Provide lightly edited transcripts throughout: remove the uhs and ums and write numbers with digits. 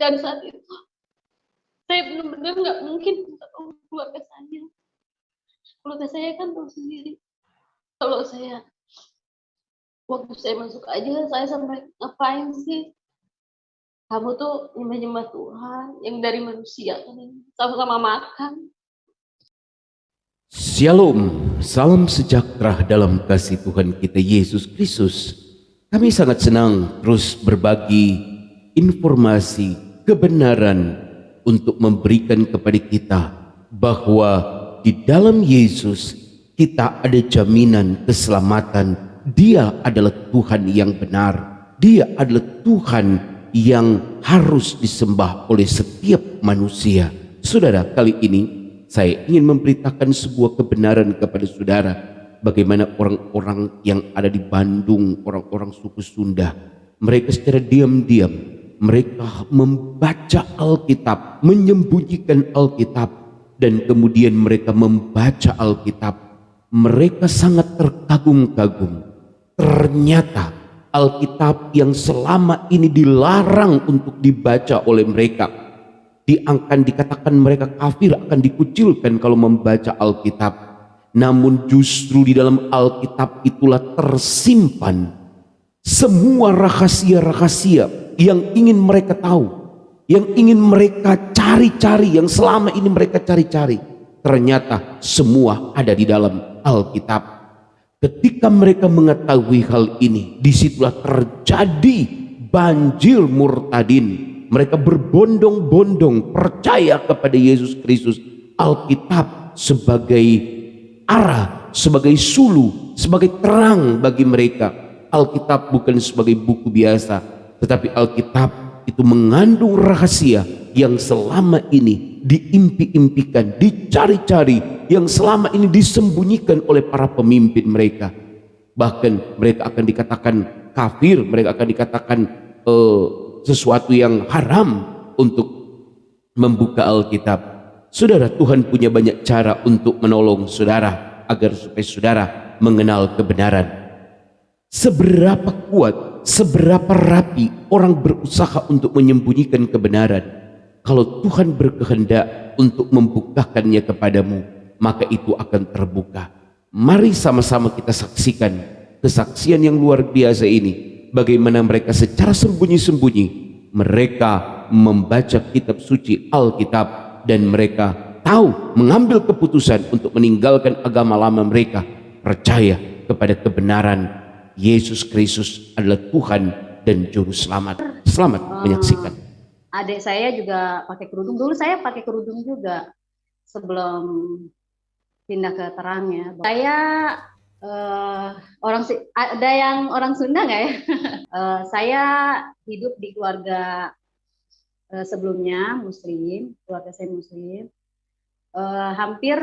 Dan saat itu saya benar-benar nggak mungkin minta tolong keluarga saya. Keluarga saya kan tahu sendiri. Kalau saya waktu saya masuk aja, saya sampai ngapain sih? Kamu tuh nyembah-nyembah Tuhan yang dari manusia kan, sama-sama makan. Shalom, salam sejahtera dalam kasih Tuhan kita Yesus Kristus. Kami sangat senang terus berbagi informasi kebenaran untuk memberikan kepada kita bahwa di dalam Yesus kita ada jaminan keselamatan. Dia adalah Tuhan yang benar. Dia adalah Tuhan yang harus disembah oleh setiap manusia. Saudara, kali ini saya ingin memberitakan sebuah kebenaran kepada saudara. Bagaimana orang-orang yang ada di Bandung, orang-orang suku Sunda, mereka secara diam-diam, mereka membaca Alkitab, menyembunyikan Alkitab, dan kemudian mereka membaca Alkitab. Mereka sangat terkagum-kagum. Ternyata Alkitab yang selama ini dilarang untuk dibaca oleh mereka, akan dikatakan mereka kafir, akan dikucilkan kalau membaca Alkitab. Namun justru di dalam Alkitab itulah tersimpan semua rahasia-rahasia yang ingin mereka tahu, yang ingin mereka cari-cari, yang selama ini mereka cari-cari. Ternyata semua ada di dalam Alkitab. Ketika mereka mengetahui hal ini, disitulah terjadi banjir murtadin. Mereka berbondong-bondong percaya kepada Yesus Kristus. Alkitab sebagai arah, sebagai sulu, sebagai terang bagi mereka. Alkitab bukan sebagai buku biasa, tetapi Alkitab itu mengandung rahasia yang selama ini diimpi-impikan, dicari-cari, yang selama ini disembunyikan oleh para pemimpin mereka. Bahkan mereka akan dikatakan kafir, mereka akan dikatakan sesuatu yang haram untuk membuka Alkitab. Saudara, Tuhan punya banyak cara untuk menolong saudara agar supaya saudara mengenal kebenaran. Seberapa kuat, seberapa rapi orang berusaha untuk menyembunyikan kebenaran, kalau Tuhan berkehendak untuk membukakannya kepadamu, maka itu akan terbuka. Mari sama-sama kita saksikan kesaksian yang luar biasa ini. Bagaimana mereka secara sembunyi-sembunyi mereka membaca kitab suci Alkitab, dan mereka tahu mengambil keputusan untuk meninggalkan agama lama mereka, percaya kepada kebenaran Yesus Kristus adalah Tuhan dan Juru Selamat. Selamat menyaksikan. Adik saya juga pakai kerudung. Dulu saya pakai kerudung juga sebelum pindah ke terangnya. Saya ada yang orang Sunda nggak ya? Saya hidup di keluarga sebelumnya Muslim, keluarga saya Muslim. Hampir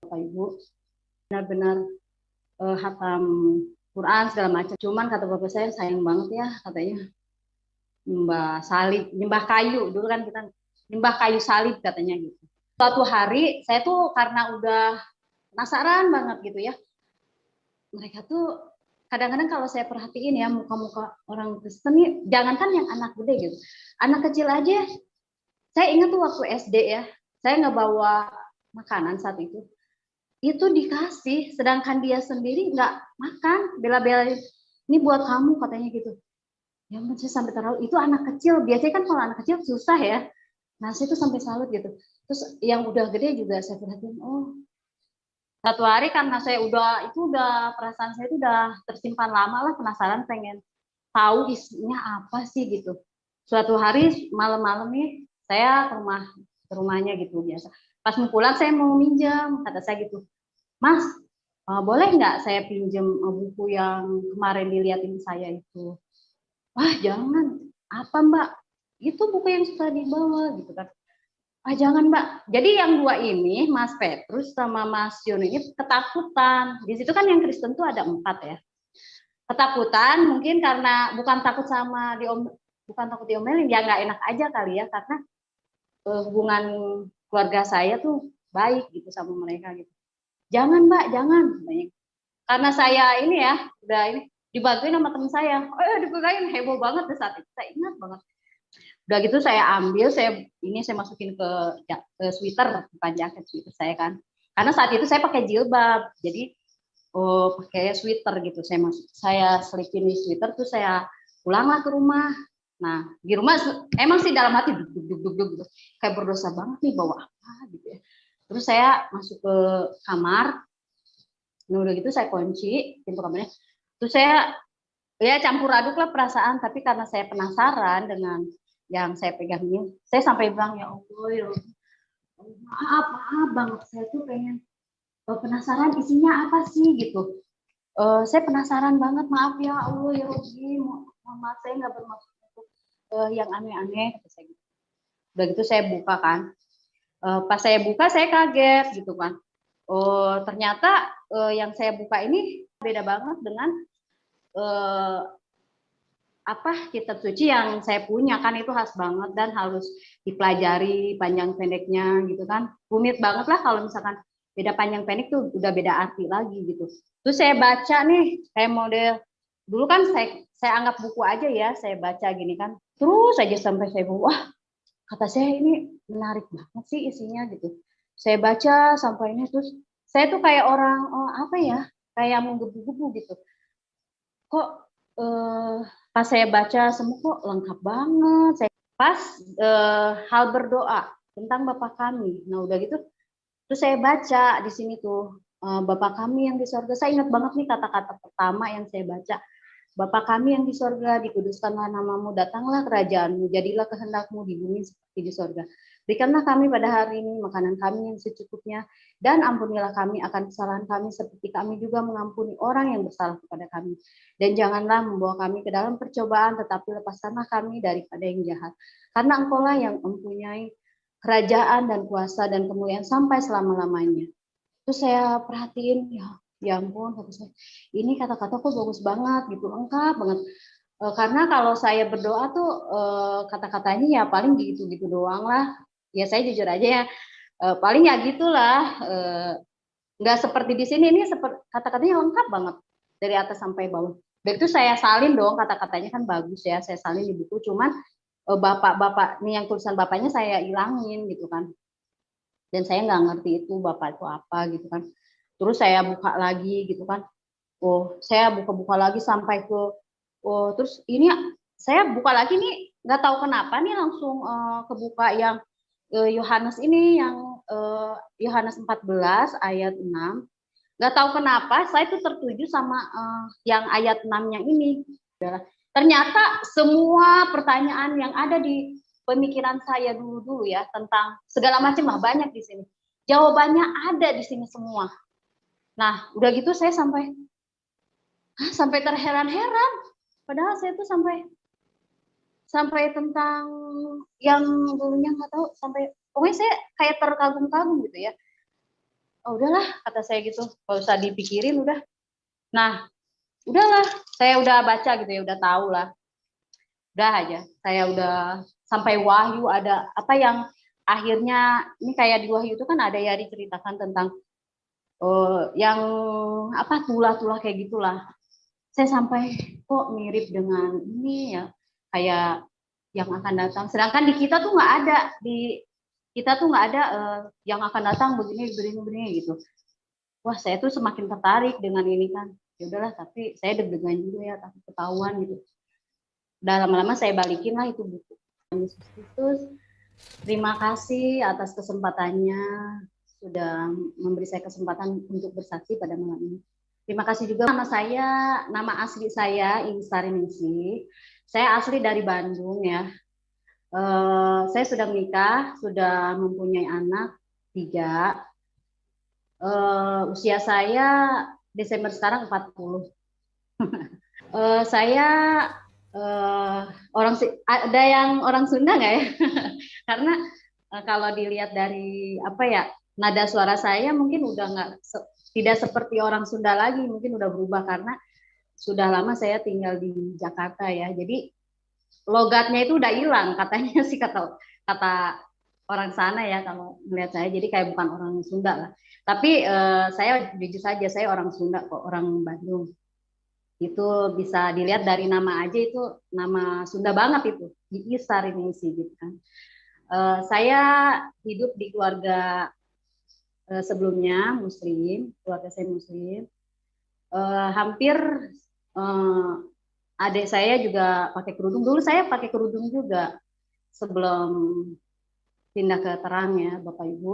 Bapak Ibu benar-benar hatam Quran segala macam. Cuman kata bapak saya, sayang banget ya katanya, nyembah salib, nyembah kayu. Dulu kan kita nyembah kayu salib katanya gitu. Suatu hari saya tuh karena udah penasaran banget gitu ya, mereka tuh kadang-kadang kalau saya perhatiin ya muka-muka orang Kristen nih, jangankan yang anak gede gitu, anak kecil aja. Saya ingat tuh waktu SD ya, saya nggak bawa makanan saat itu dikasih, sedangkan dia sendiri nggak makan, bela-belain, ini buat kamu katanya gitu. Ya ampun, saya sampai terlalu, itu anak kecil, biasanya kan kalau anak kecil susah ya. Nah saya tuh sampai salut gitu. Terus yang udah gede juga saya perhatiin, oh satu hari karena saya udah perasaan saya itu udah tersimpan lama lah, penasaran pengen tahu isinya apa sih gitu. Suatu hari malam-malam nih saya ke rumahnya gitu biasa. Pas mau pulang saya mau minjam, kata saya gitu, Mas, boleh nggak saya pinjam buku yang kemarin dilihatin saya itu? Wah jangan, apa Mbak? Itu buku yang suka dibawa gitu kan. Jangan Mbak. Jadi yang dua ini, Mas Petrus sama Mas Yon ini ketakutan. Di situ kan yang Kristen tuh ada 4 ya. Ketakutan mungkin karena bukan takut diomelin, ya nggak enak aja kali ya, karena hubungan keluarga saya tuh baik gitu sama mereka gitu. Jangan Mbak, jangan. Karena saya ini ya, udah ini dibantuin sama teman saya. Dipegangin, heboh banget deh saat itu. Saya ingat banget. Udah gitu saya ambil, saya masukin ke sweater, bukan jaket, sweater saya kan. Karena saat itu saya pakai jilbab, jadi pakai sweater gitu. Saya selipin di sweater, terus saya pulanglah ke rumah. Nah, di rumah emang sih dalam hati duk gitu. Kayak berdosa banget nih bawa apa gitu ya. Terus saya masuk ke kamar. Nah, udah gitu saya kunci pintu kamarnya. Terus saya ya campur aduk lah perasaan, tapi karena saya penasaran dengan yang saya pegang ini, saya sampai bilang, ya Allah, ya maaf banget, saya tuh pengen penasaran isinya apa sih gitu. Saya penasaran banget, maaf ya Allah ya Robi, maaf saya nggak bermaksud untuk yang aneh-aneh, kata saya gitu. Udah gitu saya buka kan, pas saya buka saya kaget gitu kan. Ternyata yang saya buka ini beda banget dengan kitab suci yang saya punya kan, itu khas banget dan harus dipelajari panjang pendeknya gitu kan. Rumit banget lah kalau misalkan beda panjang pendek tuh udah beda arti lagi gitu. Terus saya baca nih kayak model dulu kan, saya anggap buku aja ya, saya baca gini kan. Terus aja sampai saya wah, kata saya ini menarik banget sih isinya gitu. Saya baca sampai ini, terus saya tuh kayak orang kayak menggebu-gebu gitu. Kok pas saya baca semua kok lengkap banget. Saya pas hal berdoa tentang Bapa kami. Nah udah gitu, terus saya baca di sini tuh Bapa kami yang di sorga. Saya ingat banget nih kata-kata pertama yang saya baca. Bapa kami yang di sorga, dikuduskanlah namamu, datanglah kerajaanmu, jadilah kehendakmu di bumi seperti di sorga. Berikanlah kami pada hari ini makanan kami yang secukupnya, dan ampunilah kami akan kesalahan kami seperti kami juga mengampuni orang yang bersalah kepada kami. Dan janganlah membawa kami ke dalam percobaan, tetapi lepaskanlah kami daripada yang jahat. Karena Engkaulah yang mempunyai kerajaan dan kuasa dan kemuliaan sampai selama-lamanya. Terus saya perhatiin, ya ampun, ini kata-kata kok bagus banget gitu, lengkap banget. Karena kalau saya berdoa tuh kata-katanya ya paling gitu-gitu doang lah. Ya saya jujur aja ya, paling ya gitulah. Nggak seperti di sini, ini kata-katanya lengkap banget dari atas sampai bawah. Dan itu saya salin dong, kata-katanya kan bagus ya, saya salin di buku. Cuman bapak nih yang tulisan bapaknya saya ilangin gitu kan. Dan saya nggak ngerti itu bapak itu apa gitu kan. Terus saya buka lagi gitu kan. Saya buka-buka lagi sampai ke terus ini saya buka lagi nih, nggak tahu kenapa nih langsung kebuka yang Yohanes ini, yang Yohanes 14 ayat 6. Nggak tahu kenapa saya tuh tertuju sama yang ayat 6-nya ini. Ternyata semua pertanyaan yang ada di pemikiran saya dulu ya tentang segala macam lah, banyak di sini. Jawabannya ada di sini semua. Nah, udah gitu saya sampai terheran-heran. Padahal saya tuh sampai tentang yang dulunya nggak tahu, sampai pokoknya saya kayak terkagum-kagum gitu ya. Udahlah, kata saya gitu, nggak usah dipikirin udah. Nah, udahlah, saya udah baca gitu ya, udah tahu lah. Udah aja, saya udah sampai wahyu, ada apa yang akhirnya ini kayak di wahyu itu kan ada ya diceritakan tentang yang apa tulah-tulah kayak gitulah. Saya sampai kok mirip dengan ini ya, kayak yang akan datang. Sedangkan di kita tuh nggak ada, yang akan datang begini gitu. Wah, saya tuh semakin tertarik dengan ini kan. Ya udahlah, tapi saya deg-degan juga ya, takut ketahuan gitu. Udah lama-lama saya balikin lah itu buku. Yesus Kristus, terima kasih atas kesempatannya, sudah memberi saya kesempatan untuk bersaksi pada malam ini. Terima kasih juga nama asli saya Insari Ningsih. Saya asli dari Bandung ya. Saya sudah menikah, sudah mempunyai anak 3. Usia saya Desember sekarang 40. Saya ada yang orang Sunda nggak ya? Karena kalau dilihat dari nada suara saya mungkin udah tidak seperti orang Sunda lagi, mungkin udah berubah karena sudah lama saya tinggal di Jakarta ya. Jadi logatnya itu udah hilang katanya sih, kata orang sana ya kalau melihat saya. Jadi kayak bukan orang Sunda lah. Tapi saya jujur saja, saya orang Sunda kok, orang Bandung. Itu bisa dilihat dari nama aja, itu nama Sunda banget itu, Gigi Sariningsi gitu kan. Saya hidup di keluarga sebelumnya Muslim, keluarga saya Muslim. Hampir eh, adik saya juga pakai kerudung. Dulu saya pakai kerudung juga sebelum pindah ke terang ya, Bapak Ibu.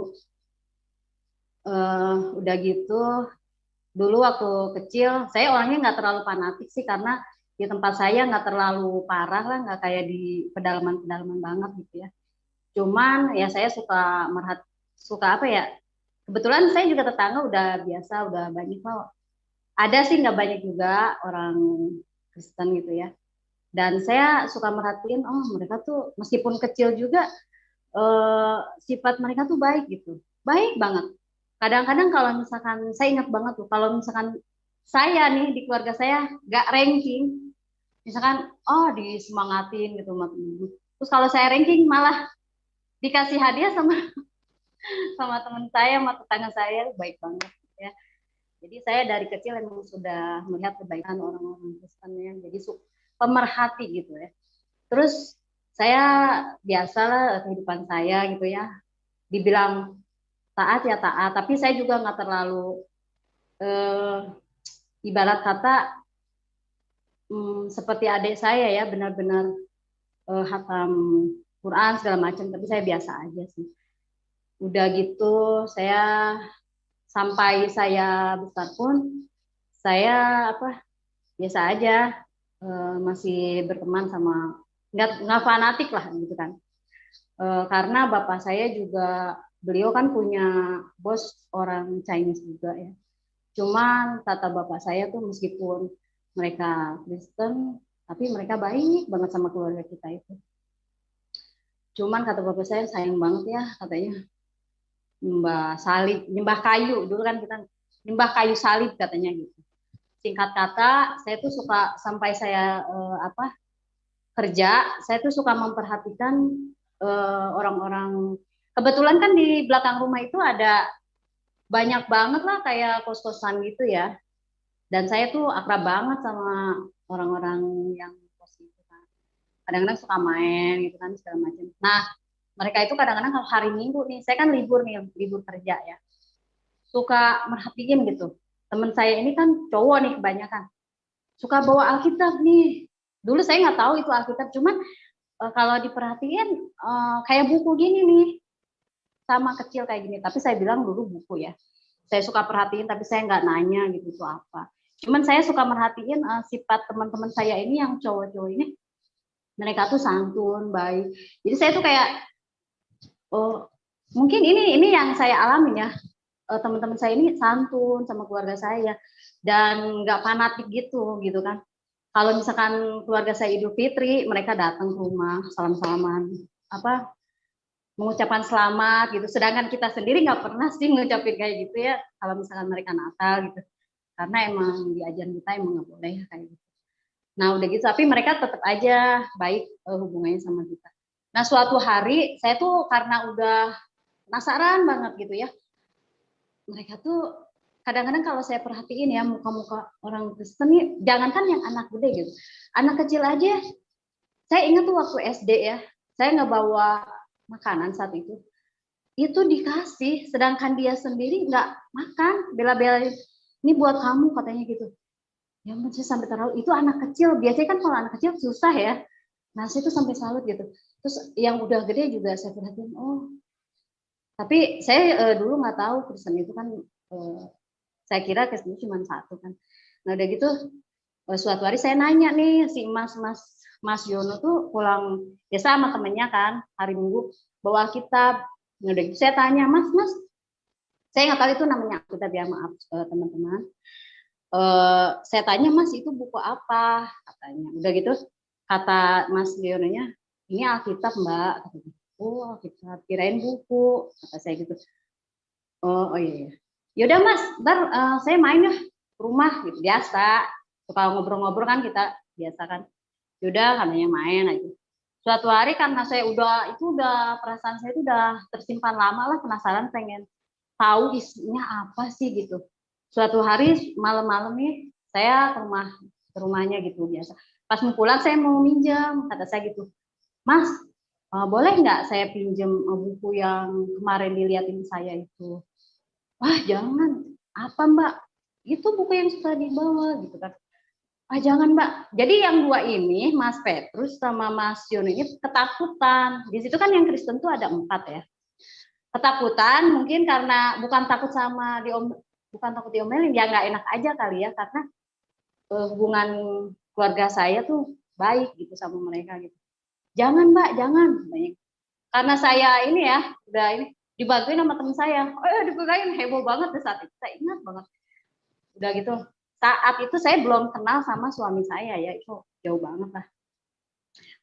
Udah gitu, dulu waktu kecil saya orangnya nggak terlalu fanatik sih, karena di tempat saya nggak terlalu parah lah, nggak kayak di pedalaman-pedalaman banget gitu ya. Cuman ya saya suka apa ya? Kebetulan saya juga tetangga udah biasa, udah banyak kok. Ada sih nggak banyak juga orang Kristen gitu ya. Dan saya suka merhatiin, oh mereka tuh meskipun kecil juga sifat mereka tuh baik gitu, baik banget. Kadang-kadang kalau misalkan saya ingat banget tuh, kalau misalkan saya nih di keluarga saya nggak ranking, misalkan oh disemangatin gitu sama temen. Terus kalau saya ranking malah dikasih hadiah sama sama teman saya, sama tetangga saya, baik banget ya. Jadi saya dari kecil emang sudah melihat kebaikan orang-orang Kristen ya. Jadi pemerhati gitu ya. Terus saya biasalah kehidupan saya gitu ya. Dibilang taat ya taat, tapi saya juga nggak terlalu eh, ibarat kata seperti adik saya ya, benar-benar hatam Quran segala macam, tapi saya biasa aja sih. Udah gitu saya sampai saya besar pun saya apa biasa aja, masih berteman sama, nggak fanatik lah gitu kan. Karena bapak saya juga, beliau kan punya bos orang Chinese juga ya. Cuman kata bapak saya tuh meskipun mereka Kristen, tapi mereka baik banget sama keluarga kita itu. Cuman kata bapak saya sayang banget ya, katanya nyembah salib, nyembah kayu. Dulu kan kita nyembah kayu salib katanya gitu. Singkat kata, saya tuh suka sampai saya kerja, saya tuh suka memperhatikan orang-orang. Kebetulan kan di belakang rumah itu ada banyak banget lah kayak kos-kosan gitu ya. Dan saya tuh akrab banget sama orang-orang yang kos itu kan. Kadang-kadang suka main gitu kan segala macam. Nah, mereka itu kadang-kadang kalau hari Minggu nih, saya kan libur nih, libur kerja ya. Suka merhatiin gitu. Temen saya ini kan cowok nih kebanyakan. Suka bawa Alkitab nih. Dulu saya nggak tahu itu Alkitab, cuman kalau diperhatiin kayak buku gini nih, sama kecil kayak gini. Tapi saya bilang dulu buku ya. Saya suka perhatiin, tapi saya nggak nanya gitu itu apa. Cuman saya suka merhatiin sifat teman-teman saya ini yang cowok-cowok ini, mereka tuh santun, baik. Jadi saya tuh kayak, oh mungkin ini yang saya alami ya. Teman-teman saya ini santun sama keluarga saya dan nggak fanatik gitu kan. Kalau misalkan keluarga saya Idul Fitri, mereka datang ke rumah, salam-salaman, apa mengucapkan selamat gitu. Sedangkan kita sendiri nggak pernah sih ngucapin kayak gitu ya. Kalau misalkan mereka Natal gitu, karena emang di ajaran kita emang nggak boleh kayak gitu. Nah udah gitu, tapi mereka tetap aja baik hubungannya sama kita. Nah suatu hari saya tuh karena udah penasaran banget gitu ya, mereka tuh kadang-kadang kalau saya perhatiin ya muka-muka orang Kristen nih, jangankan yang anak gede gitu, anak kecil aja. Saya ingat tuh waktu SD ya, saya nggak bawa makanan saat itu dikasih, sedangkan dia sendiri nggak makan, bela-belain ini buat kamu katanya gitu. Ya ampun, saya sampai terlalu, itu anak kecil, biasanya kan kalau anak kecil susah ya. Nah saya tuh sampai salut gitu. Terus yang udah gede juga saya perhatiin, oh tapi saya dulu nggak tahu Kristen itu kan, saya kira Kristen itu cuma satu kan. Nah udah gitu suatu hari saya nanya nih si Mas Yono tuh pulang biasa sama temennya kan hari Minggu bawa Alkitab. Nah udah gitu saya tanya, Mas saya nggak tahu itu namanya Alkitab ya, maaf teman-teman. Saya tanya, Mas itu buku apa katanya. Udah gitu kata Mas Yononya, ini Alkitab Mbak. Oh Alkitab, kirain buku kata saya gitu. Oh iya. Yaudah Mas, ntar saya main ya ke rumah gitu biasa. Suka ngobrol-ngobrol kan kita biasa kan. Yaudah katanya main aja. Suatu hari karena saya udah perasaan saya itu udah tersimpan lama lah, penasaran pengen tahu isinya apa sih gitu. Suatu hari malam-malam nih saya ke rumah ke rumahnya gitu biasa. Pas mau pulang saya mau minjam, kata saya gitu, Mas, boleh nggak saya pinjam buku yang kemarin dilihatin saya itu? Wah jangan, apa Mbak? Itu buku yang suka dibawa gitu kan. Ah jangan Mbak. Jadi yang dua ini, Mas Petrus sama Mas Yon ini ketakutan. Di situ kan yang Kristen tuh ada 4 ya. Ketakutan mungkin karena bukan takut sama bukan takut diomelin, ya nggak enak aja kali ya, karena hubungan keluarga saya tuh baik gitu sama mereka gitu. Jangan Mbak, jangan. Karena saya ini ya, udah ini dibantuin sama teman saya. Oh ya dibukain, heboh banget di saat itu. Saya ingat banget. Udah gitu. Saat itu saya belum kenal sama suami saya ya, itu jauh banget lah.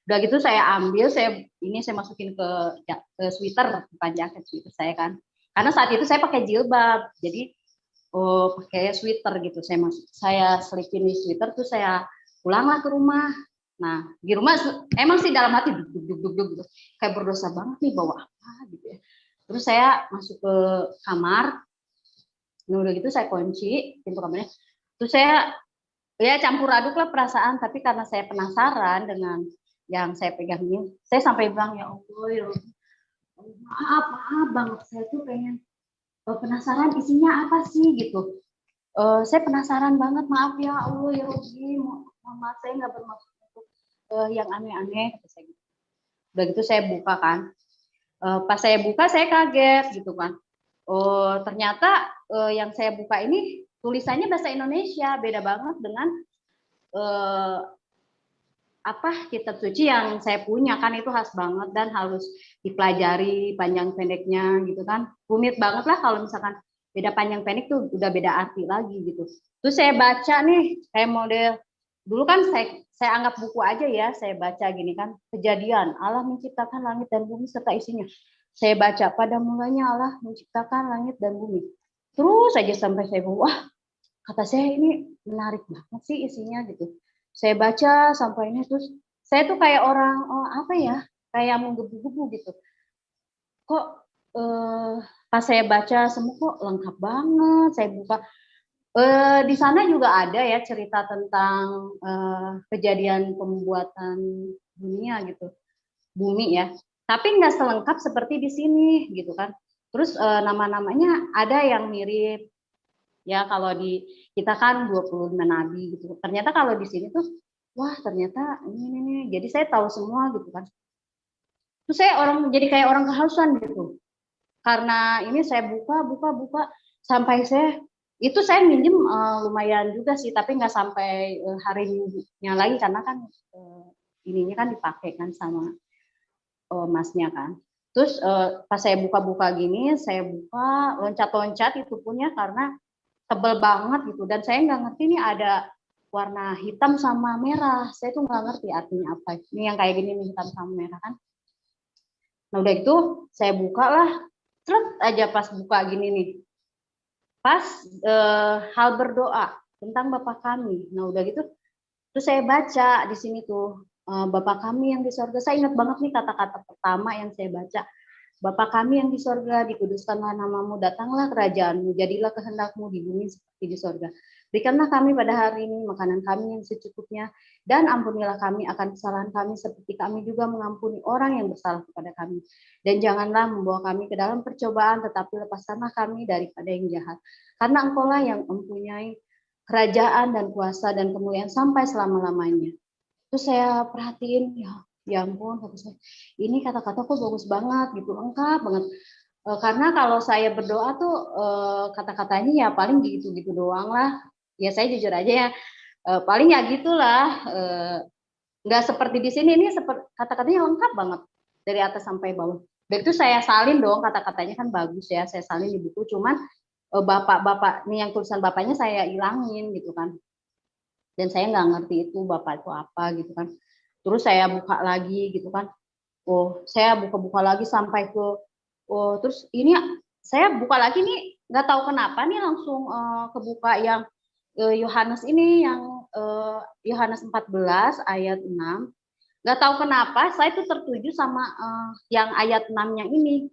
Udah gitu saya ambil, saya masukin ke sweater, bukan jaket, sweater saya kan. Karena saat itu saya pakai jilbab, jadi pakai sweater gitu. Saya selipin di sweater, terus saya pulanglah ke rumah. Nah di rumah emang sih dalam hati duk gitu, kayak berdosa banget nih bawa apa gitu ya. Terus saya masuk ke kamar, nah udah gitu saya kunci pintu kamarnya. Terus saya ya campur aduk lah perasaan, tapi karena saya penasaran dengan yang saya pegang ini, saya sampai bilang ya Allah, ya maaf banget, saya tuh pengen penasaran isinya apa sih gitu. Saya penasaran banget, maaf ya Allah ya Robi, mama saya nggak bermaksud untuk yang aneh-aneh, kata saya gitu. Udah gitu saya buka kan, pas saya buka saya kaget gitu kan. Ternyata yang saya buka ini tulisannya bahasa Indonesia, beda banget dengan kitab suci yang saya punya kan, itu khas banget dan harus dipelajari panjang pendeknya gitu kan. Rumit banget lah kalau misalkan beda panjang pendek tuh udah beda arti lagi gitu. Terus saya baca nih kayak model dulu kan saya anggap buku aja ya, saya baca gini kan, Kejadian, Allah menciptakan langit dan bumi serta isinya. Saya baca pada mulanya Allah menciptakan langit dan bumi. Terus aja sampai saya wah, kata saya ini menarik banget sih isinya gitu. Saya baca sampai ini, terus saya tuh kayak orang kayak menggebu-gebu gitu. Kok pas saya baca semua kok lengkap banget. Saya buka di sana juga ada ya cerita tentang kejadian pembuatan dunia gitu, bumi ya. Tapi nggak selengkap seperti di sini gitu kan. Terus nama-namanya ada yang mirip. Ya kalau di kita kan 25 nabi gitu. Ternyata kalau di sini tuh wah ternyata ini nih. Jadi saya tahu semua gitu kan. Terus saya jadi kayak orang kehausan gitu. Karena ini saya buka sampai saya minjem lumayan juga sih, tapi nggak sampai harinya lagi karena kan ininya kan dipakai kan sama masnya kan. Terus pas saya buka-buka gini, saya buka loncat-loncat itu punya karena tebel banget gitu, dan saya nggak ngerti nih ada warna hitam sama merah. Saya tuh nggak ngerti artinya apa. Ini yang kayak gini nih, hitam sama merah kan. Nah udah itu saya buka lah, terus aja pas buka gini nih, pas hal berdoa tentang Bapa kami. Nah udah gitu, terus saya baca di sini tuh Bapa kami yang di sorga. Saya ingat banget nih kata-kata pertama yang saya baca. Bapa kami yang di sorga, dikuduskanlah namamu, datanglah kerajaanmu, jadilah kehendakmu di bumi seperti di sorga. Berikanlah kami pada hari ini makanan kami yang secukupnya, dan ampunilah kami akan kesalahan kami seperti kami juga mengampuni orang yang bersalah kepada kami. Dan janganlah membawa kami ke dalam percobaan, tetapi lepaskanlah kami daripada yang jahat. Karena engkaulah yang mempunyai kerajaan dan kuasa dan kemuliaan sampai selama-lamanya. Terus saya perhatiin, ya ampun, ini kata-kata kok bagus banget gitu, lengkap banget. Karena kalau saya berdoa tuh kata-katanya ya paling gitu-gitu doang lah. Ya saya jujur aja ya, paling ya gitulah. Nggak seperti di sini, ini kata-katanya lengkap banget dari atas sampai bawah. Dan itu saya salin dong, kata-katanya kan bagus ya, saya salin di buku. Cuman bapak nih yang tulisan bapaknya saya ilangin gitu kan. Dan saya nggak ngerti itu bapak itu apa gitu kan. Terus saya buka lagi gitu kan. Saya buka-buka lagi sampai ke terus ini saya buka lagi nih, nggak tahu kenapa nih langsung kebuka yang Yohanes ini, yang Yohanes 14 ayat 6. Nggak tahu kenapa saya tuh tertuju sama yang ayat 6-nya ini.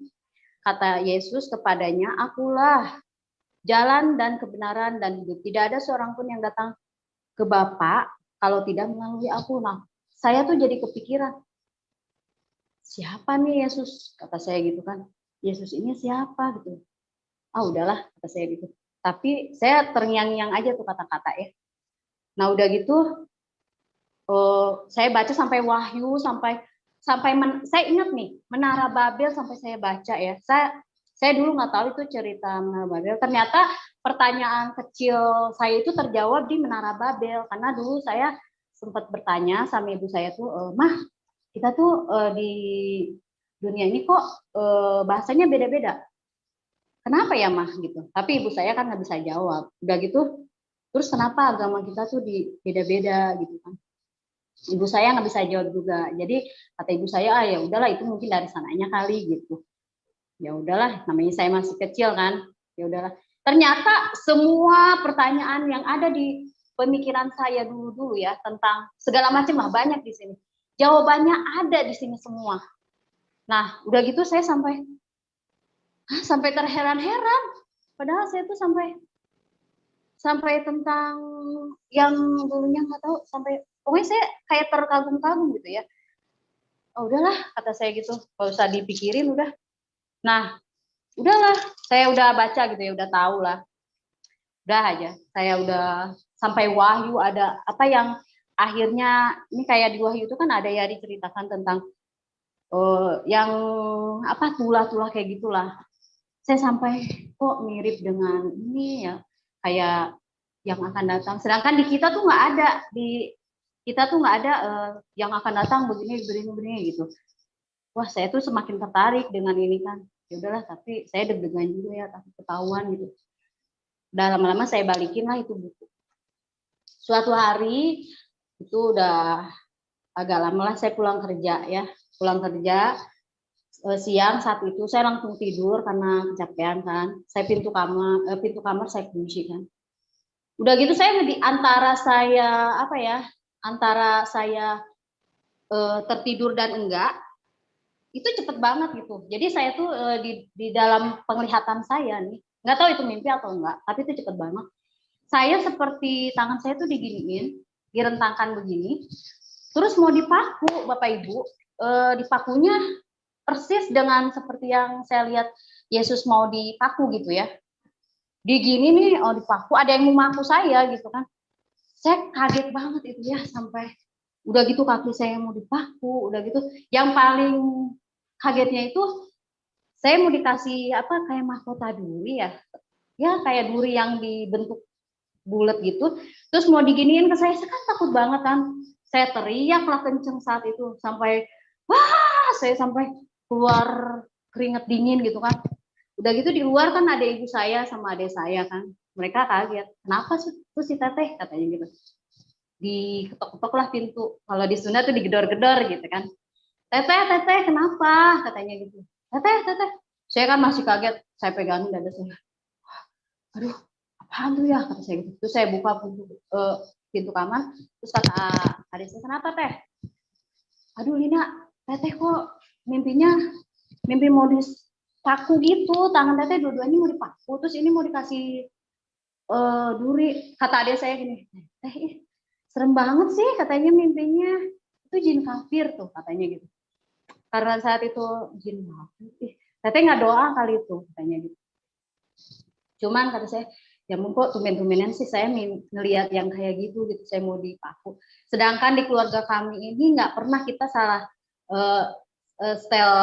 Kata Yesus kepadanya, akulah jalan dan kebenaran dan hidup. Tidak ada seorang pun yang datang ke Bapa kalau tidak melalui aku. Nah, saya tuh jadi kepikiran, siapa nih Yesus? Kata saya gitu kan. Yesus ini siapa gitu. Ah udahlah, kata saya gitu. Tapi saya terngiang-ngiang aja tuh kata-kata ya. Nah udah gitu, saya baca sampai Wahyu, saya ingat nih Menara Babel sampai saya baca ya. Saya dulu nggak tahu itu cerita Menara Babel. Ternyata pertanyaan kecil saya itu terjawab di Menara Babel karena dulu saya sempat bertanya sama ibu saya tuh, Mah, kita tuh di dunia ini kok bahasanya beda-beda. Kenapa ya Mah gitu? Tapi ibu saya kan nggak bisa jawab. Udah gitu, terus kenapa agama kita tuh di beda-beda gitu kan? Ibu saya nggak bisa jawab juga. Jadi kata ibu saya, ya udahlah itu mungkin dari sananya kali gitu. Ya udahlah, namanya saya masih kecil kan. Ya udahlah. Ternyata semua pertanyaan yang ada di pemikiran saya dulu ya tentang segala macam lah banyak di sini. Jawabannya ada di sini semua. Nah, udah gitu saya sampai terheran-heran. Padahal saya tuh sampai tentang yang dulunya nggak tahu, sampai pokoknya saya kayak terkagum-kagum gitu ya. Oh udahlah, kata saya gitu, nggak usah dipikirin udah. Nah, udahlah, saya udah baca gitu ya, udah tahu lah. Udah aja, saya udah sampai Wahyu ada apa yang akhirnya ini kayak di Wahyu itu kan ada ya diceritakan tentang yang apa tulah-tulah kayak gitulah. Saya sampai kok mirip dengan ini ya, kayak yang akan datang. Sedangkan di kita tuh nggak ada, di kita tuh nggak ada yang akan datang begini begini begini gitu. Wah, saya tuh semakin tertarik dengan ini kan. Ya udahlah, tapi saya deg-degan juga ya, takut ketahuan gitu. Udah lama-lama saya balikin lah itu buku. Suatu hari itu udah agak lama lah saya pulang kerja ya. Pulang kerja siang saat itu saya langsung tidur karena kecapean kan. Saya pintu kamar saya kunci kan. Udah gitu saya di antara saya apa ya? Antara saya tertidur dan enggak, itu cepet banget gitu. Jadi saya tuh di dalam penglihatan saya nih, nggak tahu itu mimpi atau enggak, tapi itu cepet banget. Saya seperti tangan saya tuh diginiin, direntangkan begini, terus mau dipaku, Bapak Ibu, dipakunya persis dengan seperti yang saya lihat Yesus mau dipaku gitu ya. Digini nih, oh dipaku, ada yang mau maku saya gitu kan. Saya kaget banget itu ya, sampai udah gitu kaki saya mau dipaku, udah gitu. Yang paling kagetnya itu saya mau dikasih apa kayak mahkota duri ya kayak duri yang dibentuk bulat gitu, terus mau diginiin ke saya kan takut banget kan, saya teriak lah kenceng saat itu sampai wah saya sampai keluar keringet dingin gitu kan. Udah gitu di luar kan ada ibu saya sama adik saya kan, mereka kaget kenapa sih tuh si teteh katanya gitu, diketok-ketok lah pintu, kalau di Sunda tuh digedor-gedor gitu kan. Teteh kenapa katanya gitu, teteh saya kan masih kaget, saya pegangin dada saya, aduh apaan tuh ya kata saya gitu. Terus saya buka pintu kamar, terus kata adik saya kenapa teh, aduh Lina teteh kok mimpinya mimpi mau dipaku gitu, tangan teteh dua-duanya mau dipaku, terus ini mau dikasih duri. Kata adik saya gini, teh serem banget sih katanya mimpinya, itu jin kafir tuh katanya gitu. Karena saat itu jin kafir, teteh nggak doa kali itu katanya gitu. Cuman kata saya, ya kok tumben-tumbenan sih saya ngelihat yang kayak gitu saya mau dipaku. Sedangkan di keluarga kami ini nggak pernah kita salah setel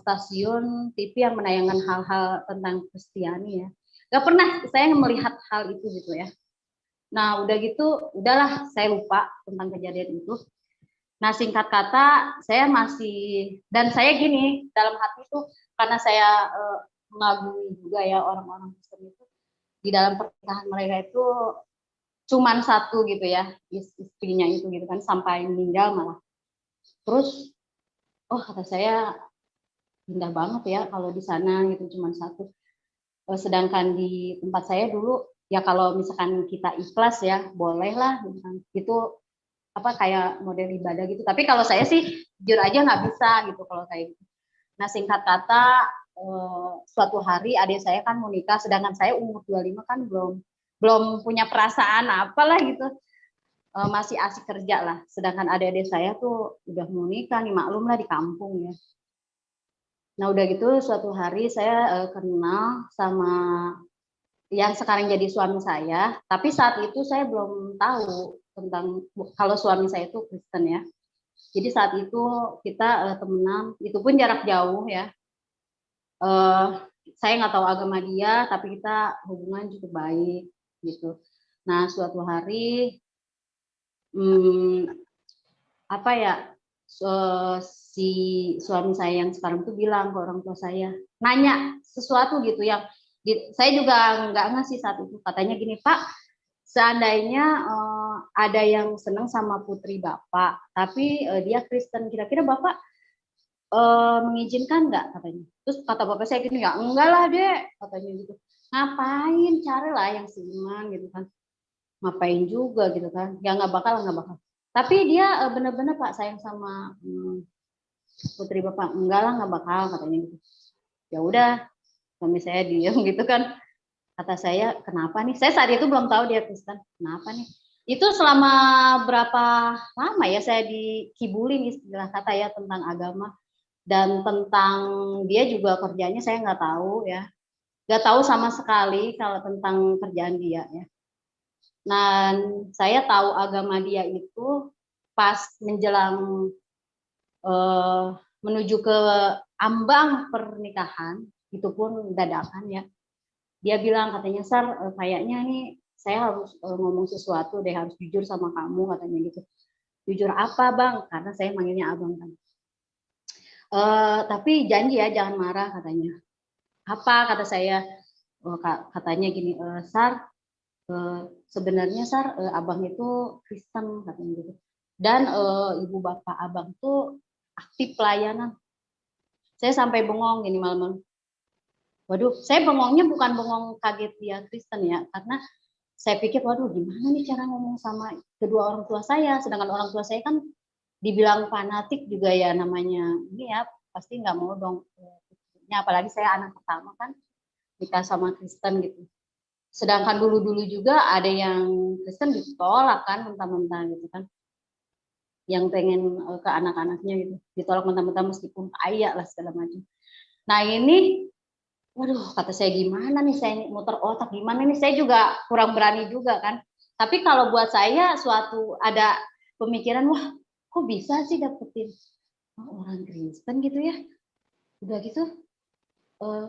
stasiun TV yang menayangkan hal-hal tentang Kristiani ya. Nggak pernah saya melihat hal itu gitu ya. Nah udah gitu, udahlah saya lupa tentang kejadian itu. Nah singkat kata, saya masih, dan saya gini, dalam hati itu, karena saya mengagumi juga ya orang-orang Kristen itu, di dalam pernikahan mereka itu cuman satu gitu ya, istrinya itu gitu kan, sampai meninggal malah. Terus, oh kata saya, indah banget ya kalau di sana gitu, cuman satu. Sedangkan di tempat saya dulu, ya kalau misalkan kita ikhlas ya, bolehlah gitu kan. Itu apa kayak model ibadah gitu. Tapi kalau saya sih jujur aja nggak bisa gitu kalau kayak gitu. Nah singkat kata suatu hari adik saya kan mau nikah, sedangkan saya umur 25 kan belum punya perasaan apalah gitu. masih asik kerja lah. Sedangkan adik-adik saya tuh udah mau nikah nih, maklum lah di kampung ya. Nah udah gitu suatu hari saya kenal sama yang sekarang jadi suami saya, tapi saat itu saya belum tahu tentang kalau suami saya itu Kristen ya. Jadi saat itu kita temenan, itu pun jarak jauh ya. Eh, saya nggak tahu agama dia, tapi kita hubungan cukup baik gitu. Nah suatu hari hmm, apa ya, si suami saya yang sekarang tuh bilang ke orang tua saya, nanya sesuatu gitu yang saya juga nggak ngasih saat itu. Katanya gini, Pak, seandainya ada yang senang sama putri Bapak, tapi dia Kristen, kira-kira Bapak mengizinkan nggak, katanya. Terus kata Bapak saya gini, ya enggak lah Dek, katanya gitu. Ngapain, carilah yang seiman gitu kan. Ngapain juga gitu kan, ya nggak bakal, nggak bakal. Tapi dia benar-benar Pak sayang sama putri Bapak. Enggak lah, nggak bakal, katanya gitu. Ya udah, suami saya diam gitu kan. Kata saya, kenapa nih? Saya saat itu belum tahu dia Kristen. Kenapa nih? Itu selama berapa lama ya saya dikibulin istilah kata ya tentang agama, dan tentang dia juga kerjanya saya nggak tahu ya. Nggak tahu sama sekali kalau tentang kerjaan dia ya. Dan saya tahu agama dia itu pas menjelang eh, menuju ke ambang pernikahan, itu pun dadakan ya. Dia bilang katanya, Sar, kayaknya nih saya harus ngomong sesuatu deh, harus jujur sama kamu, katanya gitu. Jujur apa Bang? Karena saya manggilnya Abang kan. Tapi janji ya jangan marah, katanya. Apa, kata saya. Katanya gini, Sar, sebenarnya Sar, Abang itu Kristen, katanya gitu. Dan ibu bapak Abang tuh aktif pelayanan. Saya sampai bengong gini malam-malam. Waduh, saya bengongnya bukan bengong kaget dia Kristen ya, karena saya pikir, waduh gimana nih cara ngomong sama kedua orang tua saya, sedangkan orang tua saya kan dibilang fanatik juga ya, namanya ini ya, pasti nggak mau dong. Apalagi saya anak pertama kan, nikah sama Kristen gitu. Sedangkan dulu-dulu juga ada yang Kristen ditolak kan, mentah-mentah gitu kan. Yang pengen ke anak-anaknya gitu, ditolak mentah-mentah meskipun kaya lah segala macam. Nah ini, waduh, kata saya gimana nih, saya muter otak gimana nih, saya juga kurang berani juga kan. Tapi kalau buat saya suatu ada pemikiran, wah kok bisa sih dapetin orang Kristen gitu ya. Udah gitu, eh,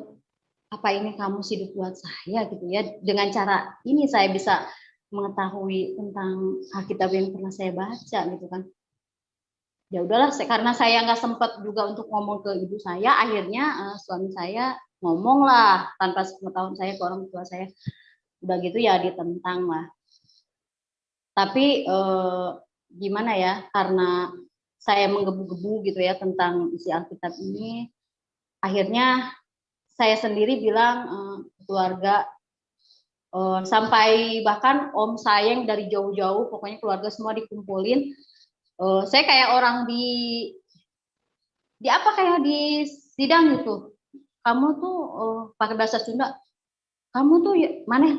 apa ini kamu hidup buat saya gitu ya. Dengan cara ini saya bisa mengetahui tentang Alkitab yang pernah saya baca gitu kan. Ya udahlah, karena saya nggak sempat juga untuk ngomong ke ibu saya, akhirnya suami saya ngomong lah tanpa sepengetahuan saya ke orang tua saya. Udah gitu ya ditentang lah. Tapi gimana ya, karena saya menggebu-gebu gitu ya tentang isi Alkitab ini, akhirnya saya sendiri bilang keluarga, sampai bahkan om saya yang dari jauh-jauh, pokoknya keluarga semua dikumpulin. Saya kayak orang di apa, kayak di sidang gitu. Kamu tuh pakai bahasa Sunda, kamu tuh mana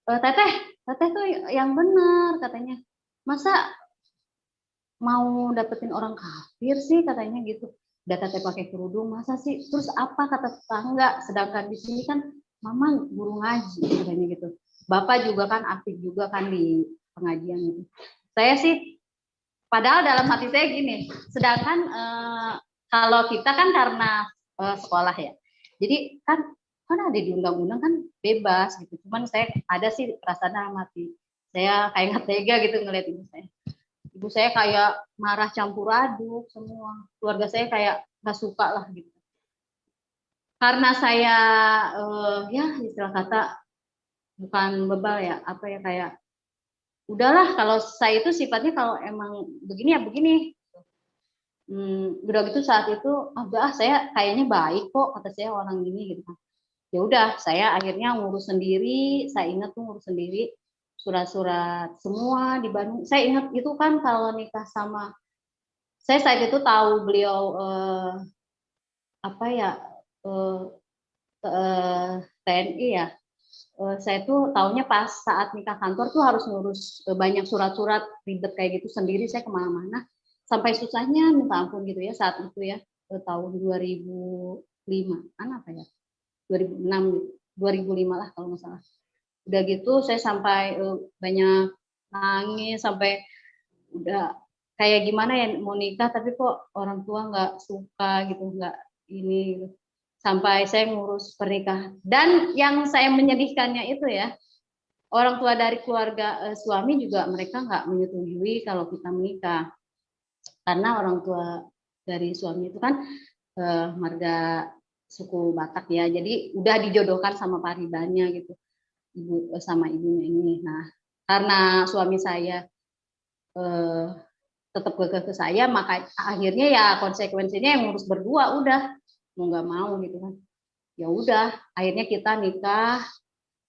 teteh teteh tuh yang benar, katanya. Masa mau dapetin orang kafir sih, katanya gitu. Udah teteh pakai kerudung, masa sih? Terus apa kata tetangga? Sedangkan di sini kan mama guru ngaji, katanya gitu. Bapak juga kan aktif juga kan di pengajian gitu. Saya sih, padahal dalam hati saya gini, sedangkan kalau kita kan karena sekolah ya, jadi kan ada di undang-undang kan bebas gitu. Cuman saya ada sih perasaan dalam hati saya kayak nggak tega gitu ngeliat ibu saya. Ibu saya kayak marah campur aduk semua. Keluarga saya kayak nggak suka lah gitu. Karena saya ya istilah kata bukan bebal ya, apa ya, kayak udahlah, kalau saya itu sifatnya kalau emang begini ya begini. Udah gitu saat itu, udah saya kayaknya baik kok, kata saya orang ini gitu kan. Ya udah, saya akhirnya ngurus sendiri. Saya ingat tuh ngurus sendiri surat-surat semua di Bandung. Saya ingat itu kan kalau nikah sama saya saat itu tahu beliau apa ya, eh, TNI ya, saya tuh taunya pas saat nikah kantor tuh harus ngurus banyak surat-surat ribet kayak gitu sendiri, saya kemana-mana sampai susahnya minta ampun gitu ya saat itu ya, tahun 2005 apa ya, 2006 gitu, 2005 lah kalau nggak salah. Udah gitu saya sampai banyak nangis, sampai udah kayak gimana ya mau nikah tapi kok orang tua nggak suka gitu, nggak ini gitu. Sampai saya ngurus pernikahan. Dan yang saya menyedihkannya itu ya, orang tua dari keluarga suami juga mereka nggak menyetujui kalau kita menikah. Karena orang tua dari suami itu kan marga suku Batak ya, jadi udah dijodohkan sama paribannya gitu, ibu sama ibunya ini. Nah, karena suami saya eh, tetap ke saya, maka akhirnya ya konsekuensinya yang ngurus berdua udah mau nggak mau gitu kan. Ya udah, akhirnya kita nikah.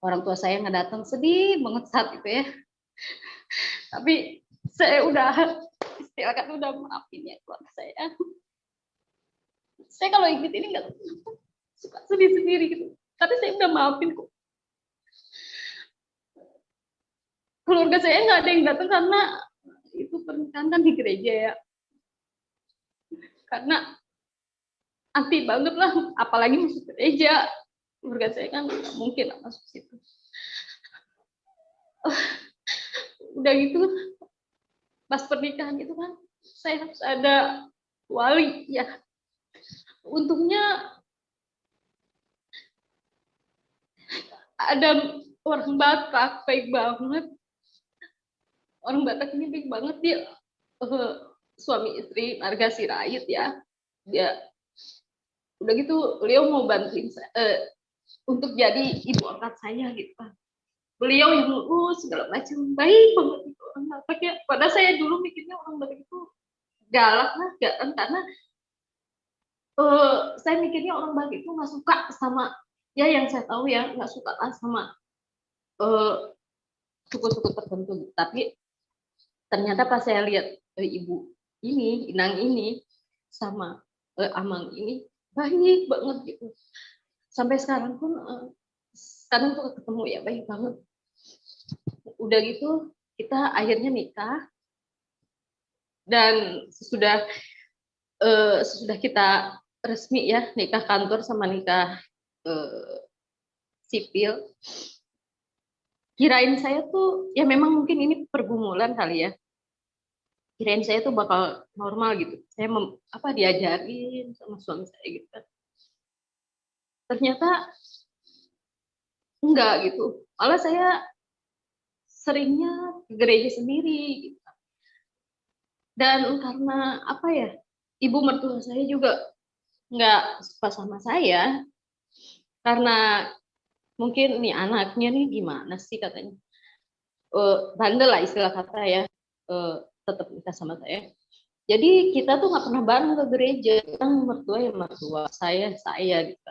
Orang tua saya nggak datang, sedih banget saat itu ya. Tapi saya udah istilahkan udah maafin ya keluarga saya. Saya kalau inget ini nggak suka sedih sendiri gitu. Tapi saya udah maafin kok. Keluarga saya nggak ada yang datang karena itu pernikahan kan di gereja ya. Karena anti banget lah, apalagi masuk gereja. Keluarga saya kan nggak mungkin lah masuk situ. Udah gitu, pas pernikahan itu kan saya harus ada wali ya. Untungnya ada orang Batak baik banget. Orang Batak ini baik banget, dia suami istri marga Sirait ya. Dia udah gitu beliau mau bantuin saya, untuk jadi ibu angkat saya gitu kan. Beliau yang lurus segala macam, baik banget itu orang Batak ya. Padahal saya dulu mikirnya orang Batak itu galak lah, karena saya mikirnya orang Batak itu nggak suka sama, ya yang saya tahu ya nggak suka lah sama suku-suku tertentu. Tapi ternyata pas saya lihat ibu ini, Inang ini sama Amang ini baik banget gitu. Sampai sekarang pun kadang tuh ketemu ya baik banget. Udah gitu kita akhirnya nikah, dan sesudah kita resmi ya nikah kantor sama nikah sipil, kirain saya tuh ya memang mungkin ini pergumulan kali ya, kirain saya tuh bakal normal gitu, saya diajarin sama suami saya gitu kan. Ternyata enggak gitu, malah saya seringnya ke gereja sendiri gitu. Dan karena apa ya, ibu mertua saya juga nggak suka sama saya, karena mungkin nih anaknya nih gimana sih katanya, bandel lah istilah kata ya, tetap nikah sama saya. Jadi kita tuh nggak pernah bareng ke gereja, kan mertua ya mertua, saya gitu.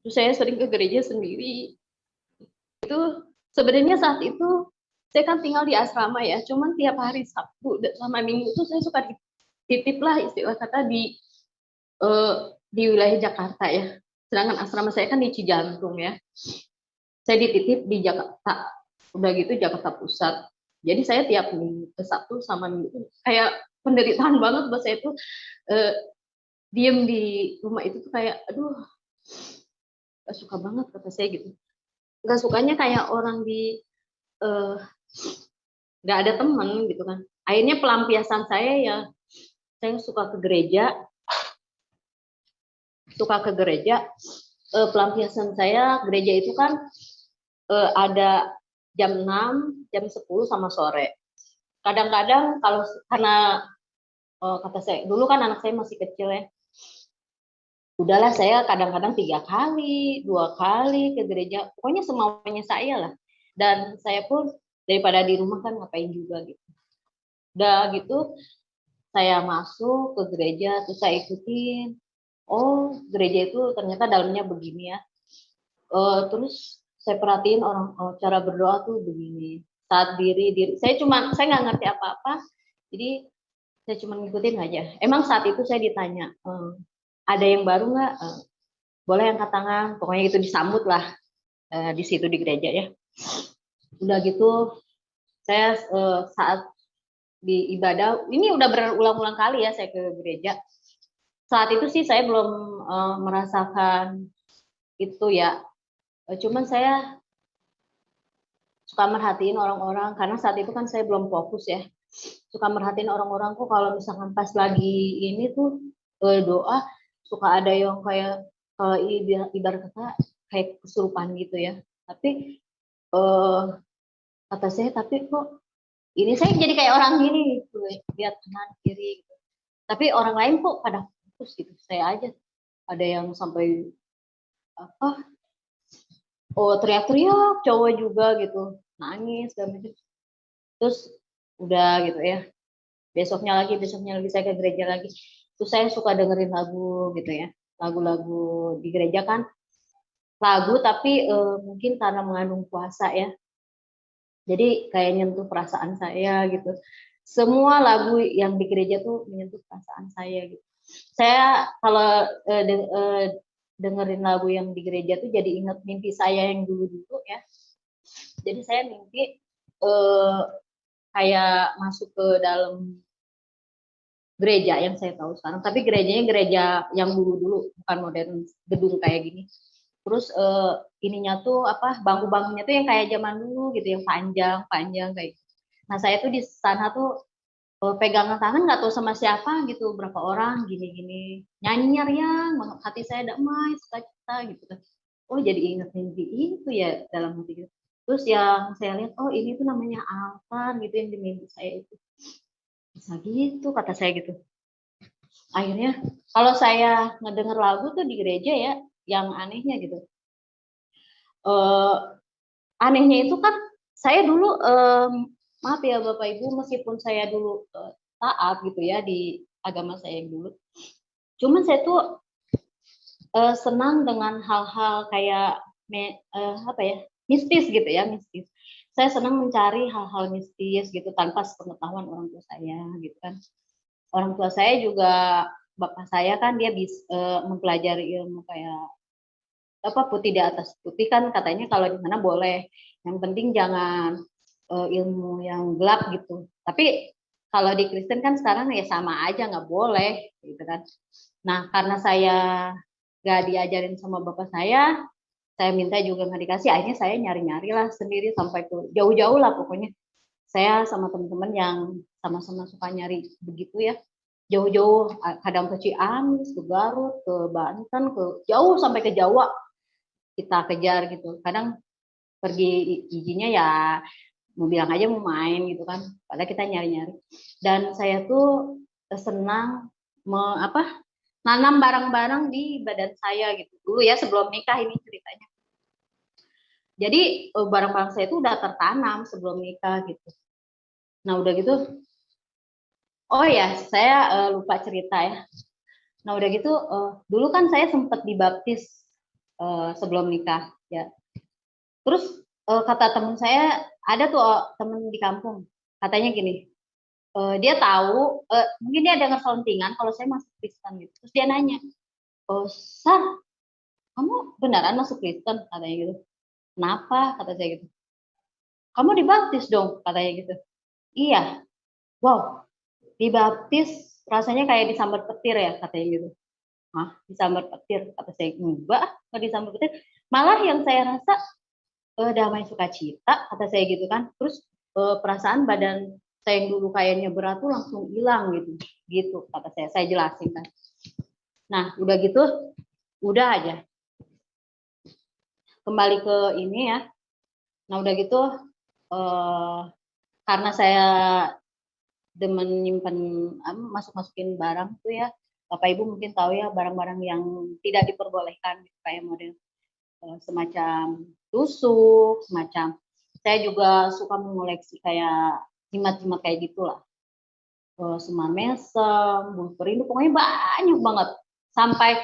Terus saya sering ke gereja sendiri. Itu sebenarnya saat itu saya kan tinggal di asrama ya, cuman tiap hari Sabtu sama Minggu tuh saya suka titip lah istilah kata di wilayah Jakarta ya. Sedangkan asrama saya kan di Cijantung ya. Saya dititip di Jakarta. Udah gitu Jakarta Pusat. Jadi saya tiap minggu ke Sabtu sama Minggu kayak penderitaan banget buat saya tuh, diem di rumah itu tuh kayak aduh gak suka banget kata saya gitu. Gak sukanya kayak orang di gak ada teman gitu kan. Akhirnya pelampiasan saya ya saya suka ke gereja. Pelampiasan saya gereja itu kan ada jam 6, jam 10 sama sore. Kadang-kadang kalau karena kata saya dulu kan anak saya masih kecil ya. Udahlah saya kadang-kadang 3 kali, 2 kali ke gereja. Pokoknya semaunya saya lah. Dan saya pun daripada di rumah kan ngapain juga gitu. Udah gitu saya masuk ke gereja terus saya ikutin. Oh, gereja itu ternyata dalamnya begini ya. Terus saya perhatiin orang cara berdoa tuh begini. Saat diri saya nggak ngerti apa-apa. Jadi saya cuma ngikutin aja. Emang saat itu saya ditanya, ada yang baru nggak? Boleh angkat tangan. Pokoknya itu disambut lah. di situ di gereja ya. Udah gitu saya saat di ibadah, ini udah berulang-ulang kali ya saya ke gereja. Saat itu sih saya belum merasakan itu ya. Cuman saya suka merhatiin orang-orang karena saat itu kan saya belum fokus ya. Suka merhatiin orang-orang kok kalau misalkan pas lagi ini tuh doa suka ada yang kayak ibarat kata kayak kesurupan gitu ya. Tapi kata saya tapi kok ini saya jadi kayak orang gini gitu, lihat kanan kiri gitu. Tapi orang lain kok pada fokus gitu. Saya aja ada yang sampai apa? Oh teriak-teriak cowok juga gitu, nangis dan macam. Terus udah gitu ya. Besoknya lagi saya ke gereja lagi. Terus saya suka dengerin lagu gitu ya. Lagu-lagu di gereja kan lagu tapi mungkin karena mengandung puasa ya. Jadi kayak nyentuh perasaan saya gitu. Semua lagu yang di gereja tuh menyentuh perasaan saya gitu. Saya kalau dengerin lagu yang di gereja tuh jadi ingat mimpi saya yang dulu-dulu ya. Jadi saya mimpi kayak masuk ke dalam gereja yang saya tahu sekarang. Tapi gerejanya gereja yang dulu-dulu, bukan modern gedung kayak gini. Terus ininya tuh apa bangku-bangkunya tuh yang kayak zaman dulu gitu, yang panjang-panjang kayak gitu. Nah saya tuh di sana tuh pegangan tangan nggak tahu sama siapa gitu, berapa orang gini-gini nyanyi riang banget, hati saya damai sukacita gitu kan. Oh jadi inget mimpi itu ya dalam hati gitu. Terus yang saya lihat oh ini tuh namanya altar gitu yang di mimpi saya itu. Bisa gitu kata saya gitu. Akhirnya kalau saya ngedenger lagu tuh di gereja ya, yang anehnya gitu. Anehnya itu kan saya dulu maaf ya Bapak Ibu, meskipun saya dulu taat gitu ya di agama saya yang dulu, cuman saya tuh senang dengan hal-hal kayak apa ya mistis gitu ya, mistis. Saya senang mencari hal-hal mistis gitu tanpa sepengetahuan orang tua saya gitu kan. Orang tua saya juga bapak saya kan dia bisa mempelajari ilmu kayak apa putih di atas putih kan katanya kalau di mana boleh, yang penting jangan ilmu yang gelap gitu. Tapi kalau di Kristen kan sekarang ya sama aja nggak boleh gitu kan. Nah karena saya nggak diajarin sama bapak saya minta juga nggak dikasih. Akhirnya saya nyari-nyari lah sendiri sampai ke jauh-jauh lah pokoknya. Saya sama teman-teman yang sama-sama suka nyari begitu ya. Jauh-jauh, kadang ke Ciamis, ke Garut, ke Banten, ke jauh sampai ke Jawa kita kejar gitu. Kadang pergi izinnya ya mau bilang aja mau main gitu kan. Padahal kita nyari-nyari. Dan saya tuh senang nanam barang-barang di badan saya gitu. Dulu ya sebelum nikah ini ceritanya. Jadi barang-barang saya itu udah tertanam sebelum nikah gitu. Nah udah gitu, oh ya saya lupa cerita ya. Nah udah gitu, dulu kan saya sempat dibaptis sebelum nikah ya. Terus kata teman saya, ada tuh temen di kampung, katanya gini, dia tahu, mungkin dia dengar selentingan kalau saya masuk Kristen gitu. Terus dia nanya, oh Sar, kamu beneran masuk Kristen? Katanya gitu. Kenapa? Kata saya gitu. Kamu dibaptis dong, katanya gitu. Iya, wow, dibaptis rasanya kayak disambar petir ya, katanya gitu. Hah, disambar petir? Kata saya, enggak, nggak disambar petir. Malah yang saya rasa damai sukacita, kata saya gitu kan. Terus perasaan badan saya yang dulu kayaknya berat tuh langsung hilang gitu. Gitu kata saya jelasin kan. Nah, udah gitu, udah aja. Kembali ke ini ya. Nah, udah gitu karena saya demen nyimpen masukin barang tuh ya. Bapak Ibu mungkin tahu ya barang-barang yang tidak diperbolehkan kayak model semacam tusuk, semacam. Saya juga suka mengoleksi kayak jimat-jimat kayak gitulah. Semar mesem, bulu perindu, pokoknya banyak banget. Sampai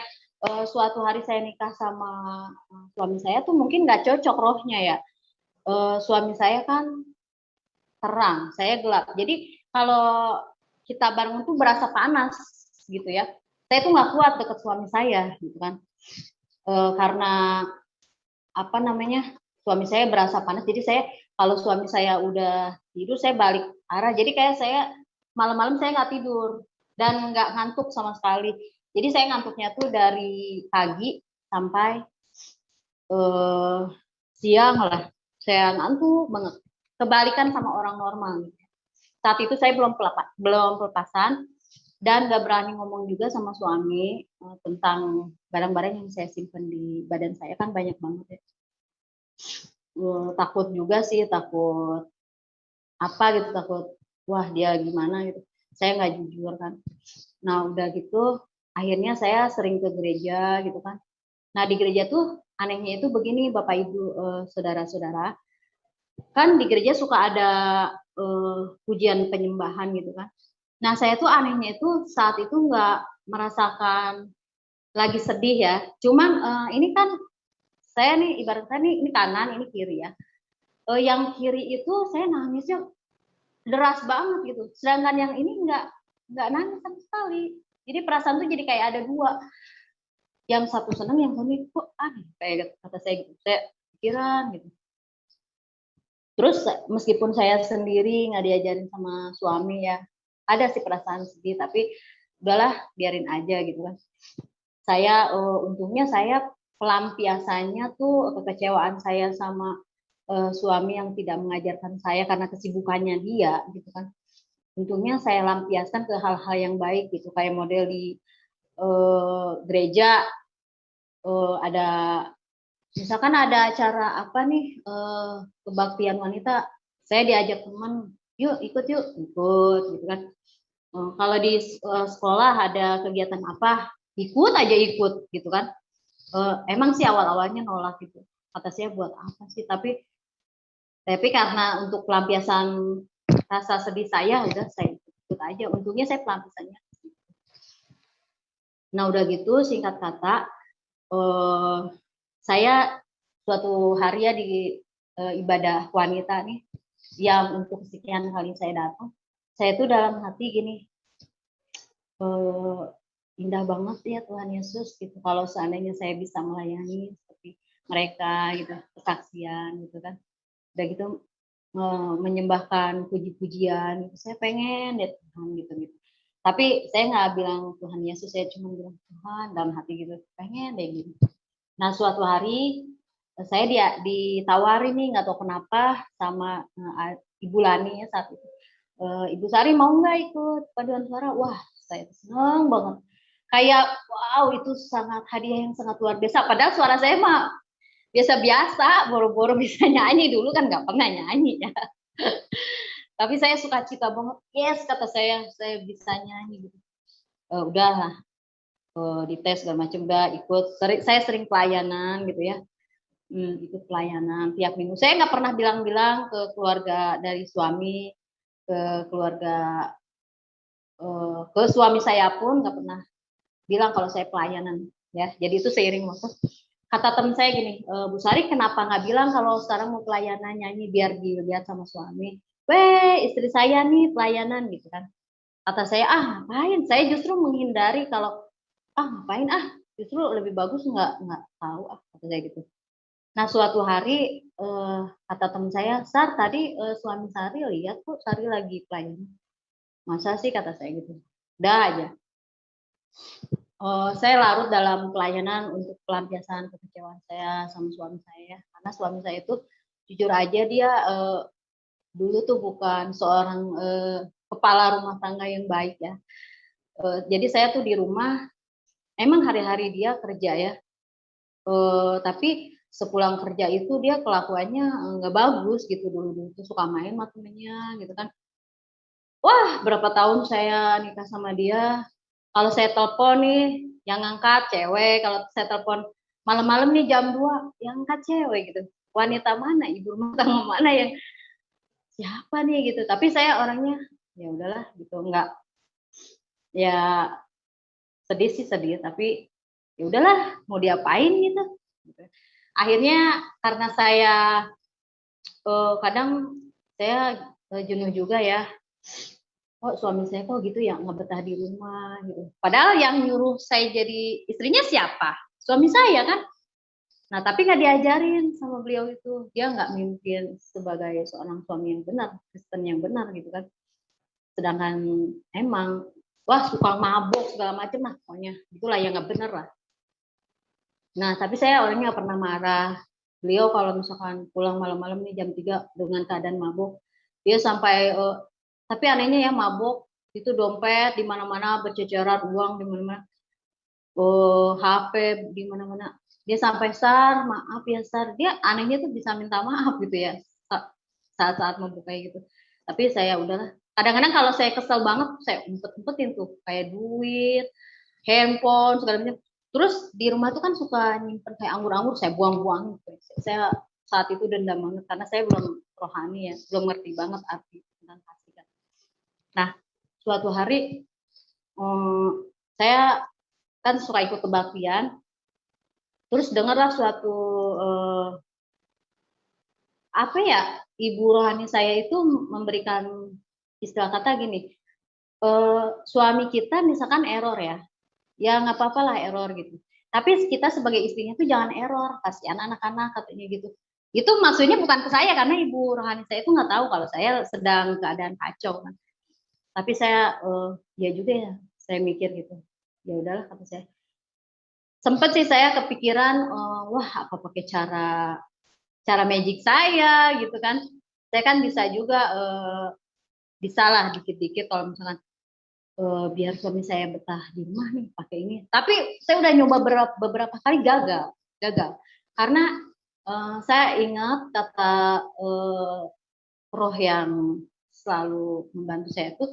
suatu hari saya nikah sama suami saya tuh mungkin nggak cocok rohnya ya. Suami saya kan terang, saya gelap. Jadi kalau kita bareng tuh berasa panas gitu ya. Saya tuh nggak kuat deket suami saya gitu kan. Karena apa namanya, suami saya berasa panas. Jadi saya kalau suami saya udah tidur, saya balik arah. Jadi kayak saya malam-malam saya nggak tidur dan nggak ngantuk sama sekali. Jadi saya ngantuknya tuh dari pagi sampai siang lah. Saya ngantuk banget. Kebalikan sama orang normal. Saat itu saya belum pelepasan dan gak berani ngomong juga sama suami tentang barang-barang yang saya simpan di badan saya, kan banyak banget ya. Takut juga sih, takut apa gitu, takut wah dia gimana gitu. Saya nggak jujur kan. Nah udah gitu akhirnya saya sering ke gereja gitu kan. Nah di gereja tuh anehnya itu begini Bapak Ibu saudara-saudara, kan di gereja suka ada pujian penyembahan gitu kan. Nah saya tuh anehnya itu saat itu nggak merasakan lagi sedih ya. Cuman ini kan saya nih ibarat saya nih ini kanan ini kiri ya. Yang kiri itu saya nangisnya deras banget gitu. Sedangkan yang ini nggak nangis sama sekali. Jadi perasaan tuh jadi kayak ada dua. Yang satu senang, yang satu kok aneh kayak kata saya gitu. Saya pikiran gitu. Terus meskipun saya sendiri nggak diajarin sama suami ya, ada sih perasaan sedih, tapi udahlah biarin aja gitu kan. Saya untungnya saya pelampiasannya tuh kekecewaan saya sama suami yang tidak mengajarkan saya karena kesibukannya dia gitu kan. Untungnya saya lampiaskan ke hal-hal yang baik gitu, kayak model di gereja ada misalkan ada acara apa nih kebaktian wanita, saya diajak teman, yuk ikut gitu kan. Kalau di sekolah ada kegiatan apa, ikut aja ikut gitu kan. Emang sih awal-awalnya nolak gitu, kata saya buat apa sih, tapi karena untuk pelampiasan rasa sedih saya udah saya ikut aja. Untungnya saya pelampiasannya. Nah udah gitu singkat kata saya suatu hari ya di ibadah wanita nih yang untuk sekian kali saya datang, saya tuh dalam hati gini, indah banget ya Tuhan Yesus gitu kalau seandainya saya bisa melayani seperti mereka gitu, kesaksian gitu kan, udah gitu menyembahkan puji-pujian gitu. Saya pengen deh Tuhan gitu. Tapi saya nggak bilang Tuhan Yesus, saya cuma bilang Tuhan dalam hati gitu, pengen deh gitu. Nah suatu hari saya ditawari nih nggak tahu kenapa sama Ibu Lani ya saat itu. Ibu Sari mau nggak ikut paduan suara? Wah saya seneng banget. Kayak wow itu sangat hadiah yang sangat luar biasa. Padahal suara saya mah biasa-biasa, boro-boro bisa nyanyi, dulu kan nggak pernah nyanyi ya. Tapi saya suka cita banget, yes kata saya bisa nyanyi gitu. Udahlah, dites segala macam, udah ikut. Saya sering pelayanan gitu ya, ikut pelayanan tiap minggu. Saya nggak pernah bilang-bilang ke keluarga dari suami, ke keluarga, ke suami saya pun nggak pernah bilang kalau saya pelayanan ya. Jadi itu seiring waktu. Kata teman saya gini, Bu Sari kenapa nggak bilang kalau sekarang mau pelayanan nyanyi biar dilihat sama suami. Istri saya nih pelayanan gitu kan. Kata saya, ngapain? Saya justru menghindari kalau, ngapain justru lebih bagus nggak tahu kata saya gitu. Nah suatu hari kata teman saya, Sar tadi suami Sari lihat kok Sari lagi pelayanan. Masa sih kata saya gitu. Udah aja. Saya larut dalam pelayanan untuk pelampiasan kekecewaan saya sama suami saya. Karena suami saya itu jujur aja dia dulu tuh bukan seorang kepala rumah tangga yang baik ya. Jadi saya tuh di rumah, emang hari-hari dia kerja ya. Tapi sepulang kerja itu dia kelakuannya nggak bagus gitu, dulu tuh suka main sama temennya gitu kan. Wah berapa tahun saya nikah sama dia, kalau saya telepon nih yang ngangkat cewek, kalau saya telepon malam-malam nih jam 2 yang angkat cewek gitu. Wanita mana, ibu rumah tangga mana yang siapa nih gitu. Tapi saya orangnya ya udahlah gitu, enggak ya sedih sih sedih, tapi ya udahlah mau diapain gitu. Akhirnya karena saya kadang saya jenuh juga ya, kok suami saya kok gitu ya nggak betah di rumah gitu. Padahal yang nyuruh saya jadi istrinya siapa? Suami saya kan. Nah, tapi nggak diajarin sama beliau itu. Dia nggak mimpin sebagai seorang suami yang benar, Kristen yang benar gitu kan. Sedangkan emang, wah suka mabuk segala macam lah pokoknya. Itulah yang nggak benar lah. Nah, tapi saya orangnya nggak pernah marah. Beliau kalau misalkan pulang malam-malam nih jam 3 dengan keadaan mabuk, dia sampai, tapi anehnya ya mabuk, itu dompet di mana-mana berceceran, uang di mana-mana, HP di mana-mana. Dia sampai, "Sar, maaf ya Sar." Dia anehnya tuh bisa minta maaf gitu ya saat-saat mabuk kayak gitu. Tapi saya udahlah. Kadang-kadang kalau saya kesel banget, saya umpet-umpetin tuh kayak duit, handphone segala macam. Terus di rumah tuh kan suka nyimpen kayak anggur-anggur, saya buang-buang gitu. Saya saat itu dendam banget karena saya belum rohani ya, belum ngerti banget arti tentang kasih kan. Nah, suatu hari saya kan suka ikut kebaktian, terus dengarlah suatu apa ya, ibu rohani saya itu memberikan istilah kata gini, suami kita misalkan error ya nggak apa-apa lah error gitu. Tapi kita sebagai istrinya tuh jangan error, kasihan anak-anak katanya gitu. Itu maksudnya bukan ke saya karena ibu rohani saya itu nggak tahu kalau saya sedang keadaan kacau kan. Tapi saya ya juga ya, saya mikir gitu. Ya udahlah kata saya. Sempet sih saya kepikiran, wah apa pakai cara magic saya gitu kan. Saya kan bisa juga bisa lah dikit-dikit kalau misalkan biar suami saya betah di rumah nih pakai ini. Tapi saya udah nyoba beberapa kali gagal. Karena saya ingat kata roh yang selalu membantu saya itu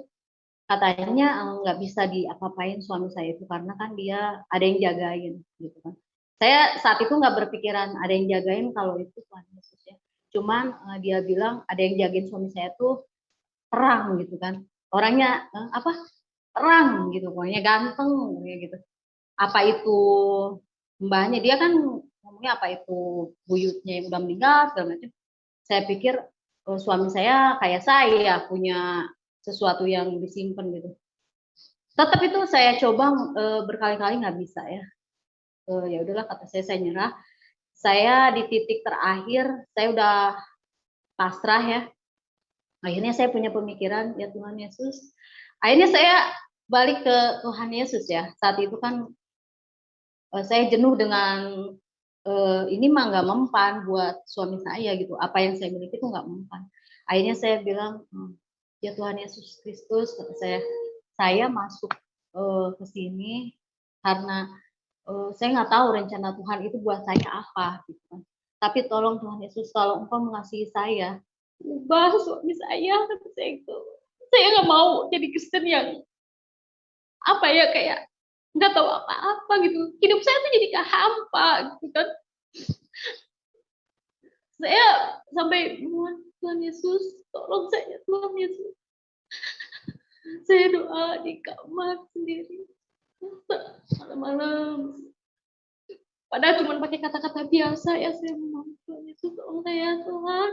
katanya nggak bisa diapa-apain suami saya itu karena kan dia ada yang jagain gitu kan. Saya saat itu nggak berpikiran ada yang jagain kalau itu Tuhan Yesus ya. Cuman dia bilang ada yang jagain suami saya tuh terang gitu kan. Orangnya apa terang gitu, pokoknya ganteng kayak gitu. Apa itu mbahnya dia kan ngomongnya apa itu buyutnya yang udah meninggal segala macam. Saya pikir suami saya kayak saya punya sesuatu yang disimpan gitu. Tetap itu saya coba berkali-kali nggak bisa ya. Ya udahlah kata saya nyerah. Saya di titik terakhir saya udah pasrah ya. Akhirnya saya punya pemikiran ya Tuhan Yesus. Akhirnya saya balik ke Tuhan Yesus ya. Saat itu kan saya jenuh dengan ini mah nggak mempan buat suami saya gitu. Apa yang saya miliki itu nggak mempan. Akhirnya saya bilang, ya Tuhan Yesus Kristus, kata saya masuk ke sini karena saya nggak tahu rencana Tuhan itu buat saya apa gitu kan. Tapi tolong Tuhan Yesus, kalau Engkau mengasihi saya, ubah suami saya, kata saya itu. Saya nggak mau jadi Kristen yang apa ya kayak nggak tahu apa-apa gitu. Hidup saya tuh jadi kayak hampa gitu kan. Saya sampai Tuhan Yesus, tolong saya Tuhan Yesus. Saya doa di kamar sendiri malam-malam. Padahal cuma pakai kata-kata biasa ya saya mohon Tuhan Yesus tolong saya Tuhan.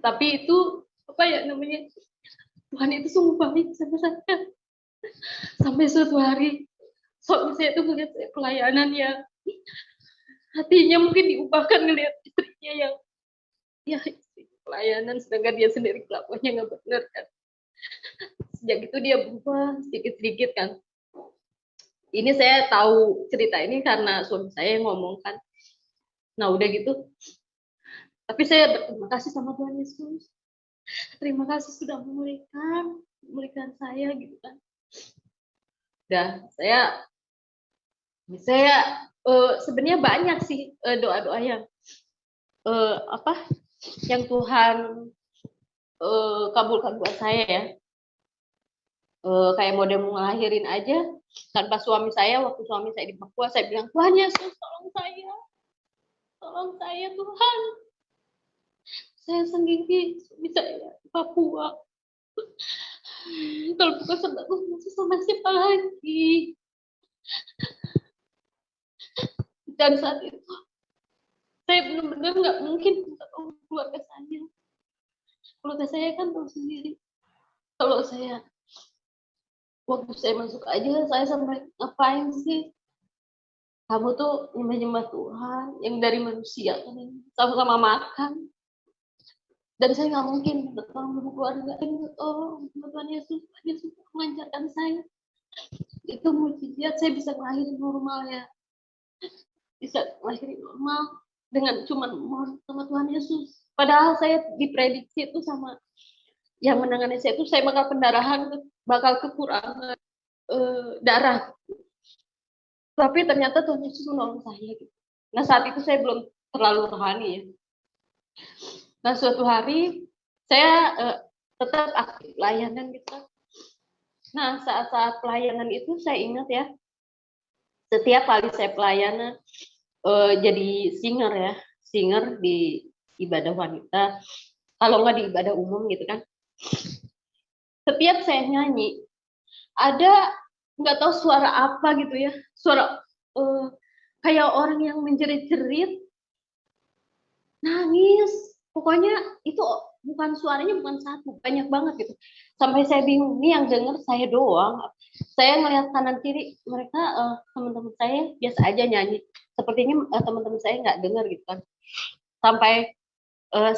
Tapi itu apa ya namanya, Tuhan itu sungguh baik sama saya. Sampai suatu hari suami saya itu melihat saya pelayanan ya, hatinya mungkin diubahkan ngelihat istrinya yang ya pelayanan sedangkan dia sendiri kelakuannya nggak benar kan. Sejak itu dia berubah sedikit-sedikit kan. Ini saya tahu cerita ini karena suami saya yang ngomong kan. Nah udah gitu, tapi saya berterima kasih sama Tuhan Yesus. Terima kasih sudah memulihkan saya gitu kan. Udah saya sebenarnya banyak sih doa-doa yang apa yang Tuhan kabulkan buat saya ya. Kayak model mau ngelahirin aja tanpa suami saya, waktu suami saya di Papua saya bilang Tuhan Yesus tolong saya Tuhan, saya sendiri bisa ya di Papua, kalau bukan sama Tuhan Yesus sama siapa lagi. Dan saat itu saya benar-benar nggak mungkin tolong keluarga saya kan tahu sendiri kalau saya waktu saya masuk aja saya sampai ngapain sih kamu tuh nyembah Tuhan yang dari manusia kan, sama-sama makan, dan saya nggak mungkin bertolong keluarga ini. Oh Tuhan Yesus, Tuhan Yesus mengajarkan saya, itu mujizat saya bisa ngelahirin normal ya, bisa ngelahirin normal dengan cuman mohon sama Tuhan Yesus. Padahal saya diprediksi itu sama yang menangani saya itu, saya bakal pendarahan, bakal kekurangan darah. Tapi ternyata Tuhan Yesus menolong saya gitu. Nah saat itu saya belum terlalu rohani ya. Nah suatu hari saya tetap aktif pelayanan gitu. Nah saat-saat pelayanan itu saya ingat ya, setiap kali saya pelayanan jadi singer ya, singer di ibadah wanita, kalau nggak di ibadah umum gitu kan. Setiap saya nyanyi, ada nggak tahu suara apa gitu ya, suara kayak orang yang menjerit-jerit, nangis, pokoknya itu bukan suaranya, bukan satu, banyak banget gitu. Sampai saya bingung, ini yang denger saya doang. Saya ngelihat kanan kiri, mereka teman-teman saya biasa aja nyanyi, sepertinya teman-teman saya nggak dengar gitu kan. Sampai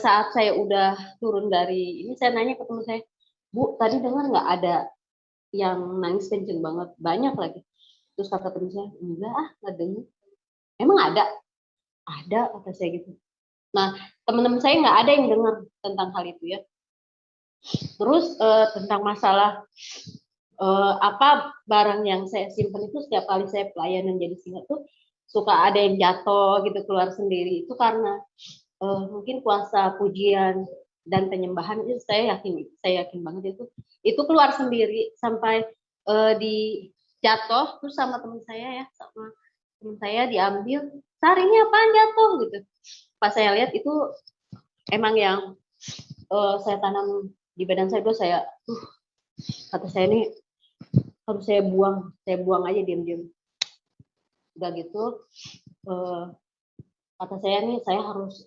saat saya udah turun dari ini, saya nanya ke teman saya, Bu, tadi dengar nggak ada yang nangis kenceng banget, banyak lagi. Terus kata teman saya, enggak nggak dengar. Emang ada kata saya gitu. Nah teman-teman saya nggak ada yang dengar tentang hal itu ya. Terus tentang masalah apa barang yang saya simpan itu, setiap kali saya pelayanan jadi singer tuh suka ada yang jatuh gitu keluar sendiri, itu karena mungkin kuasa pujian dan penyembahan itu saya yakin banget itu keluar sendiri, sampai di jatuh terus sama teman saya ya, sama teman saya diambil, taringnya apaan jatuh gitu. Pas saya lihat itu emang yang saya tanam di badan saya, saya kata saya ini harus saya buang aja diam-diam. Udah gitu kata saya nih, saya harus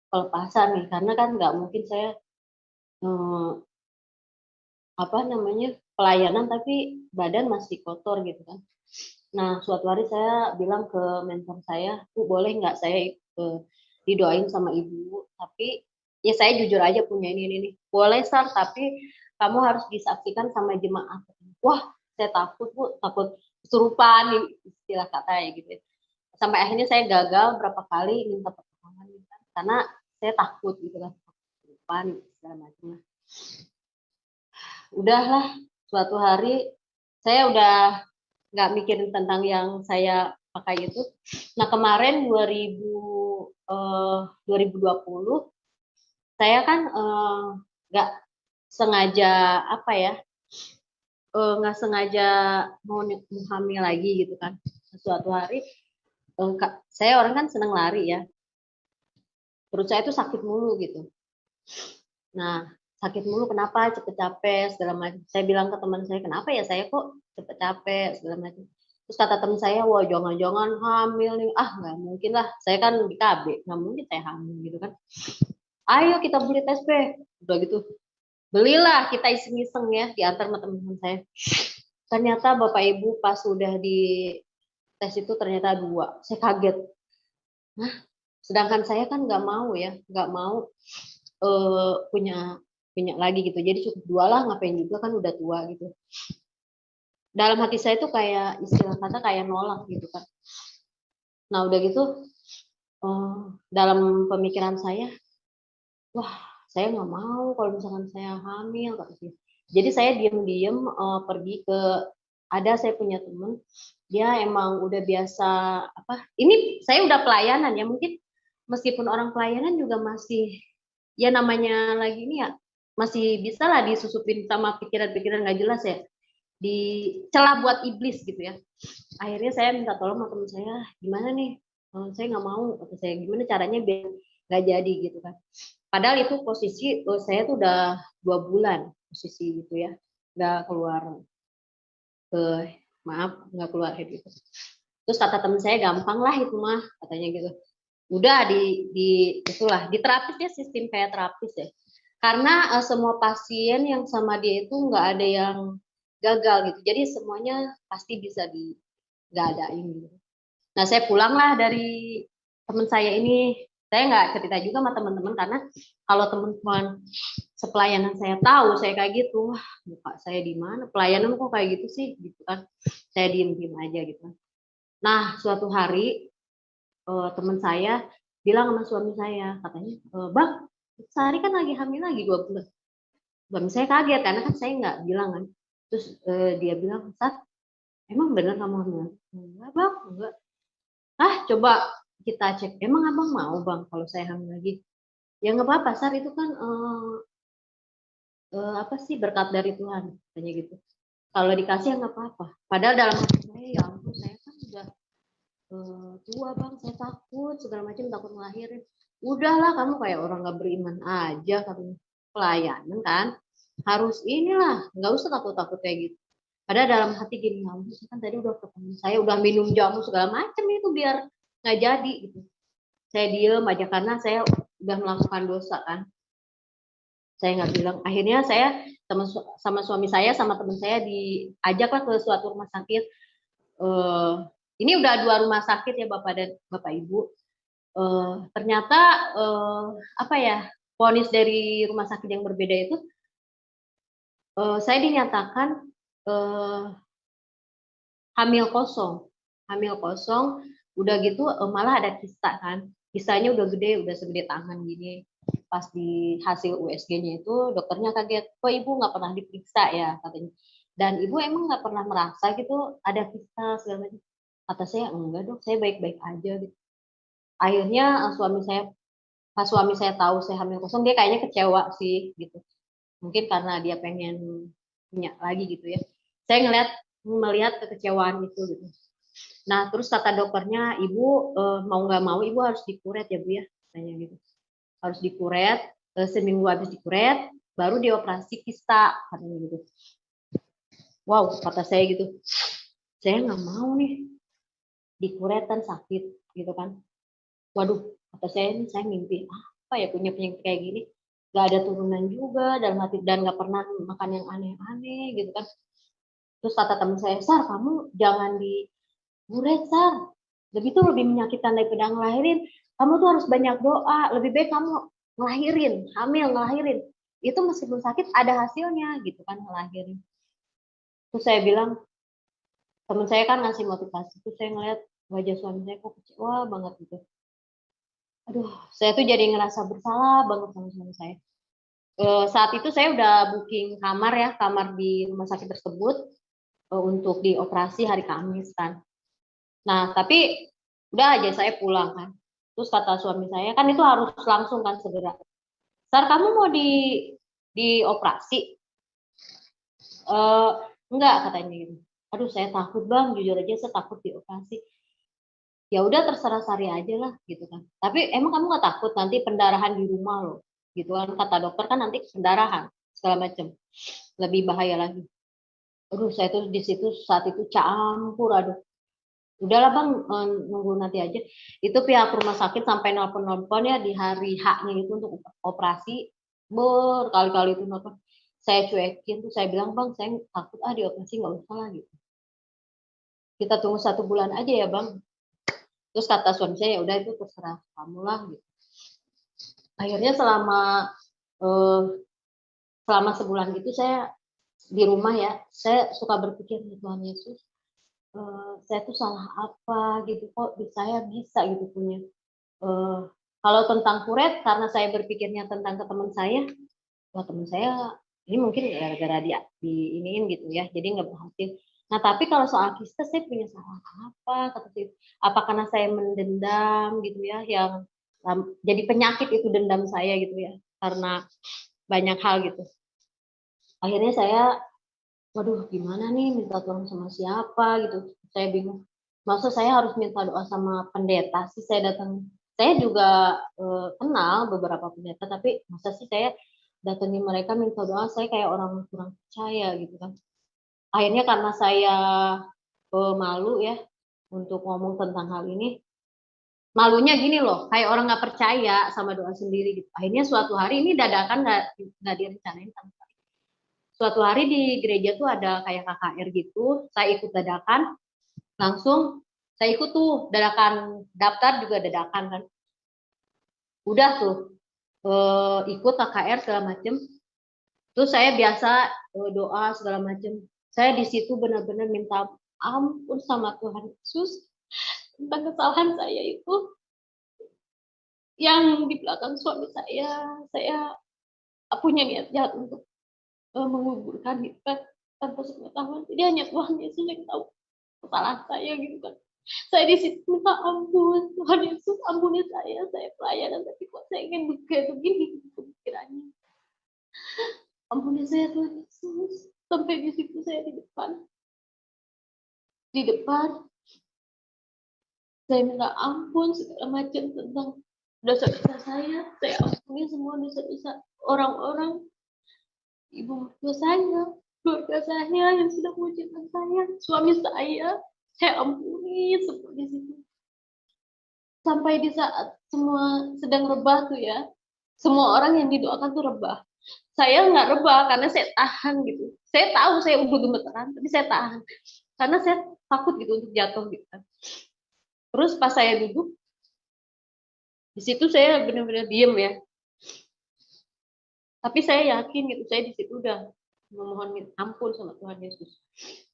pelepasan nih, karena kan nggak mungkin saya pelayanan tapi badan masih kotor gitu kan. Nah suatu hari saya bilang ke mentor saya, Bu boleh nggak saya didoain sama ibu, tapi ya saya jujur aja punya ini. Boleh Sar, tapi kamu harus disaksikan sama jemaat. Wah saya takut Bu, takut kesurupan istilah katanya gitu. Sampai akhirnya saya gagal berapa kali minta pertolongan gitu kan, karena saya takut gitu kan, kesurupan segala macam. Udahlah, suatu hari saya udah nggak mikirin tentang yang saya pakai itu. Nah kemarin 2020 saya kan nggak sengaja nggak sengaja mau hamil lagi gitu kan. Suatu hari saya orang kan senang lari ya, perut saya tuh sakit mulu gitu. Nah sakit mulu kenapa, cepet capek segala macam. Saya bilang ke teman saya, kenapa ya saya kok cepet capek segala macam. Terus kata teman saya, wah jangan-jangan hamil nih. Nggak mungkin lah, saya kan di KB, nggak mungkin saya hamil gitu kan. Ayo kita beli tes P. Udah gitu, belilah kita iseng-iseng ya, diantar sama teman-teman saya. Ternyata Bapak Ibu pas sudah di tes itu ternyata 2. Saya kaget. Nah, sedangkan saya kan nggak mau punya lagi gitu. Jadi cukup 2 lah, ngapain juga kan udah tua gitu. Dalam hati saya tuh kayak istilah kata kayak nolak gitu kan. Nah udah gitu dalam pemikiran saya, wah saya nggak mau kalau misalkan saya hamil katanya. Jadi saya diam-diam pergi ke, saya punya temen, dia emang udah biasa ini saya udah pelayanan ya, mungkin meskipun orang pelayanan juga masih ya namanya lagi ini ya, masih bisa lah disusupin sama pikiran-pikiran nggak jelas ya, dicela buat iblis gitu ya. Akhirnya saya minta tolong sama teman saya, gimana nih, saya nggak mau, kata saya, gimana caranya biar nggak jadi gitu kan. Padahal itu posisi saya tuh udah 2 bulan posisi gitu ya, nggak keluar nggak keluar gitu. Terus kata teman saya, gampang lah itu mah katanya gitu. Udah itulah di terapis ya, sistem kayak terapis ya. Karena semua pasien yang sama dia itu nggak ada yang gagal gitu. Jadi semuanya pasti bisa nggak adain gitu. Nah, saya pulanglah dari teman saya ini. Saya nggak cerita juga sama teman-teman karena kalau teman-teman sepelayanan saya tahu saya kayak gitu, wah muka saya di mana? Pelayanan kok kayak gitu sih, gitu kan? Saya diem-diem aja gitu. Nah, suatu hari teman saya bilang sama suami saya, katanya, Bang, Sari kan lagi hamil lagi 2 bulan. Suami saya kaget karena kan saya nggak bilang kan. Terus dia bilang, Sat, emang bener kamu hamil? Enggak, Bang, enggak. Coba kita cek. Emang abang mau bang kalau saya hamil lagi? Ya nggak apa-apa, Sar itu kan apa sih berkat dari Tuhan, katanya gitu. Kalau dikasih ya nggak apa-apa. Padahal dalam hati saya, ya ampun, saya kan udah tua bang, saya takut segala macam, takut ngelahirin. Udahlah kamu kayak orang nggak beriman aja, katanya. Pelayanan kan harus inilah, nggak usah takut-takut kayak gitu. Padahal dalam hati gini, ya ampun, kan tadi udah ketemu saya, udah minum jamu segala macam itu biar nggak jadi gitu. Saya diem aja karena saya udah melakukan dosa kan. Saya nggak bilang. Akhirnya saya sama suami saya sama teman saya diajaklah ke suatu rumah sakit. Ini udah 2 rumah sakit ya Bapak dan Bapak Ibu. Ternyata apa ya, vonis dari rumah sakit yang berbeda itu saya dinyatakan hamil kosong. Hamil kosong, udah gitu malah ada kista kan. Kistanya udah gede, udah segede tangan gini. Pas di hasil USG-nya itu dokternya kaget, kok ibu nggak pernah diperiksa ya katanya. Dan ibu emang nggak pernah merasa gitu ada kista segala macam. Kata saya enggak dok, saya baik-baik aja gitu. Akhirnya pas suami saya tahu saya hamil kosong, dia kayaknya kecewa sih gitu. Mungkin karena dia pengen punya lagi gitu ya. Saya melihat kekecewaan itu gitu. Nah, terus kata dokternya, ibu mau nggak mau ibu harus dikuret ya bu ya, tanya gitu. Harus dikuret, seminggu habis dikuret, baru dioperasi kista, katanya gitu. Wow, kata saya gitu, saya nggak mau nih dikuret kan sakit gitu kan. Waduh, kata saya ini saya mimpi apa ya punya penyakit kayak gini, nggak ada turunan juga dalam hati dan nggak pernah makan yang aneh-aneh gitu kan. Terus kata teman saya, Sar kamu jangan dikuret Sar, lebih menyakitkan daripada ngelahirin. Kamu tuh harus banyak doa, lebih baik kamu ngelahirin, hamil ngelahirin. Itu meskipun sakit ada hasilnya gitu kan ngelahirin. Terus saya bilang, teman saya kan ngasih motivasi, terus saya ngeliat wajah suami saya kok kecewa banget gitu. Aduh, saya tuh jadi ngerasa bersalah banget sama suami saya. Saat itu saya udah booking kamar ya, kamar di rumah sakit tersebut untuk dioperasi hari Kamis kan. Nah, tapi udah aja saya pulang kan. Terus kata suami saya, kan itu harus langsung kan segera. Sar, kamu mau dioperasi? Eh, enggak katanya gitu. Aduh, saya takut bang, jujur aja saya takut dioperasi. Ya udah terserah Sari aja lah gitu kan. Tapi emang kamu nggak takut nanti pendarahan di rumah loh? Gitu kan kata dokter kan nanti pendarahan segala macam. Lebih bahaya lagi. Aduh, saya tuh di situ saat itu campur, aduh udahlah bang, nunggu nanti aja. Itu pihak rumah sakit sampai nelpon ya di hari H-nya itu untuk operasi, berkali-kali itu nelpon. Saya cuekin tuh, saya bilang bang saya takut dioperasi nggak usah lah gitu. Kita tunggu 1 bulan aja ya bang. Terus kata suami saya, ya udah itu terserah kamu lah gitu. Akhirnya selama sebulan itu saya di rumah ya, saya suka berpikir Tuhan Yesus, saya tuh salah apa gitu, kok saya bisa gitu punya. Kalau tentang kuret, karena saya berpikirnya tentang ke teman saya, wah teman saya ini mungkin gara-gara di iniin gitu ya, jadi nggak berhasil. Nah tapi kalau soal kista saya punya salah apa, kata saya, apa karena saya mendendam gitu ya, yang jadi penyakit itu dendam saya gitu ya, karena banyak hal gitu. Akhirnya saya, waduh gimana nih minta tolong sama siapa gitu, saya bingung. Masa saya harus minta doa sama pendeta sih, saya juga kenal beberapa pendeta, tapi masa sih saya datangi mereka minta doa, saya kayak orang kurang percaya gitu kan. Akhirnya karena saya malu ya untuk ngomong tentang hal ini, malunya gini loh, kayak orang nggak percaya sama doa sendiri gitu. Akhirnya suatu hari ini dadakan nggak direncanain sama sekali. Suatu hari di gereja tuh ada kayak KKR gitu, saya ikut dadakan, langsung Saya ikut tuh dadakan, daftar juga dadakan kan. Udah tuh ikut KKR segala macem. Terus saya biasa doa segala macem. Saya di situ benar-benar minta ampun sama Tuhan Yesus tentang kesalahan saya itu, yang di belakang suami saya punya niat jahat untuk menguburkan itu kan tanpa sepengetahuan. Jadi hanya Tuhan Yesus yang tahu kesalahan saya gitu kan. Saya di situ minta ampun, Tuhan Yesus ampuni saya pelayanan, tapi kok saya ingin kayak begini gitu pikirannya. Ampuni saya Tuhan Yesus. Sampai di situ saya di depan saya minta ampun segala macam tentang dosa-dosa saya ampuni semua dosa-dosa orang-orang, ibu mertua saya, keluarga saya yang sudah mengucapkan saya, suami saya ampuni semua di situ. Sampai di saat semua sedang rebah tuh ya, semua orang yang didoakan tuh rebah. Saya nggak rebah karena saya tahan gitu. Saya tahu saya udah gemeteran, tapi saya tahan karena saya takut gitu untuk jatuh gitu kan. Terus pas saya duduk di situ saya benar-benar diem ya. Tapi saya yakin gitu, saya di situ udah memohon ampun sama Tuhan Yesus.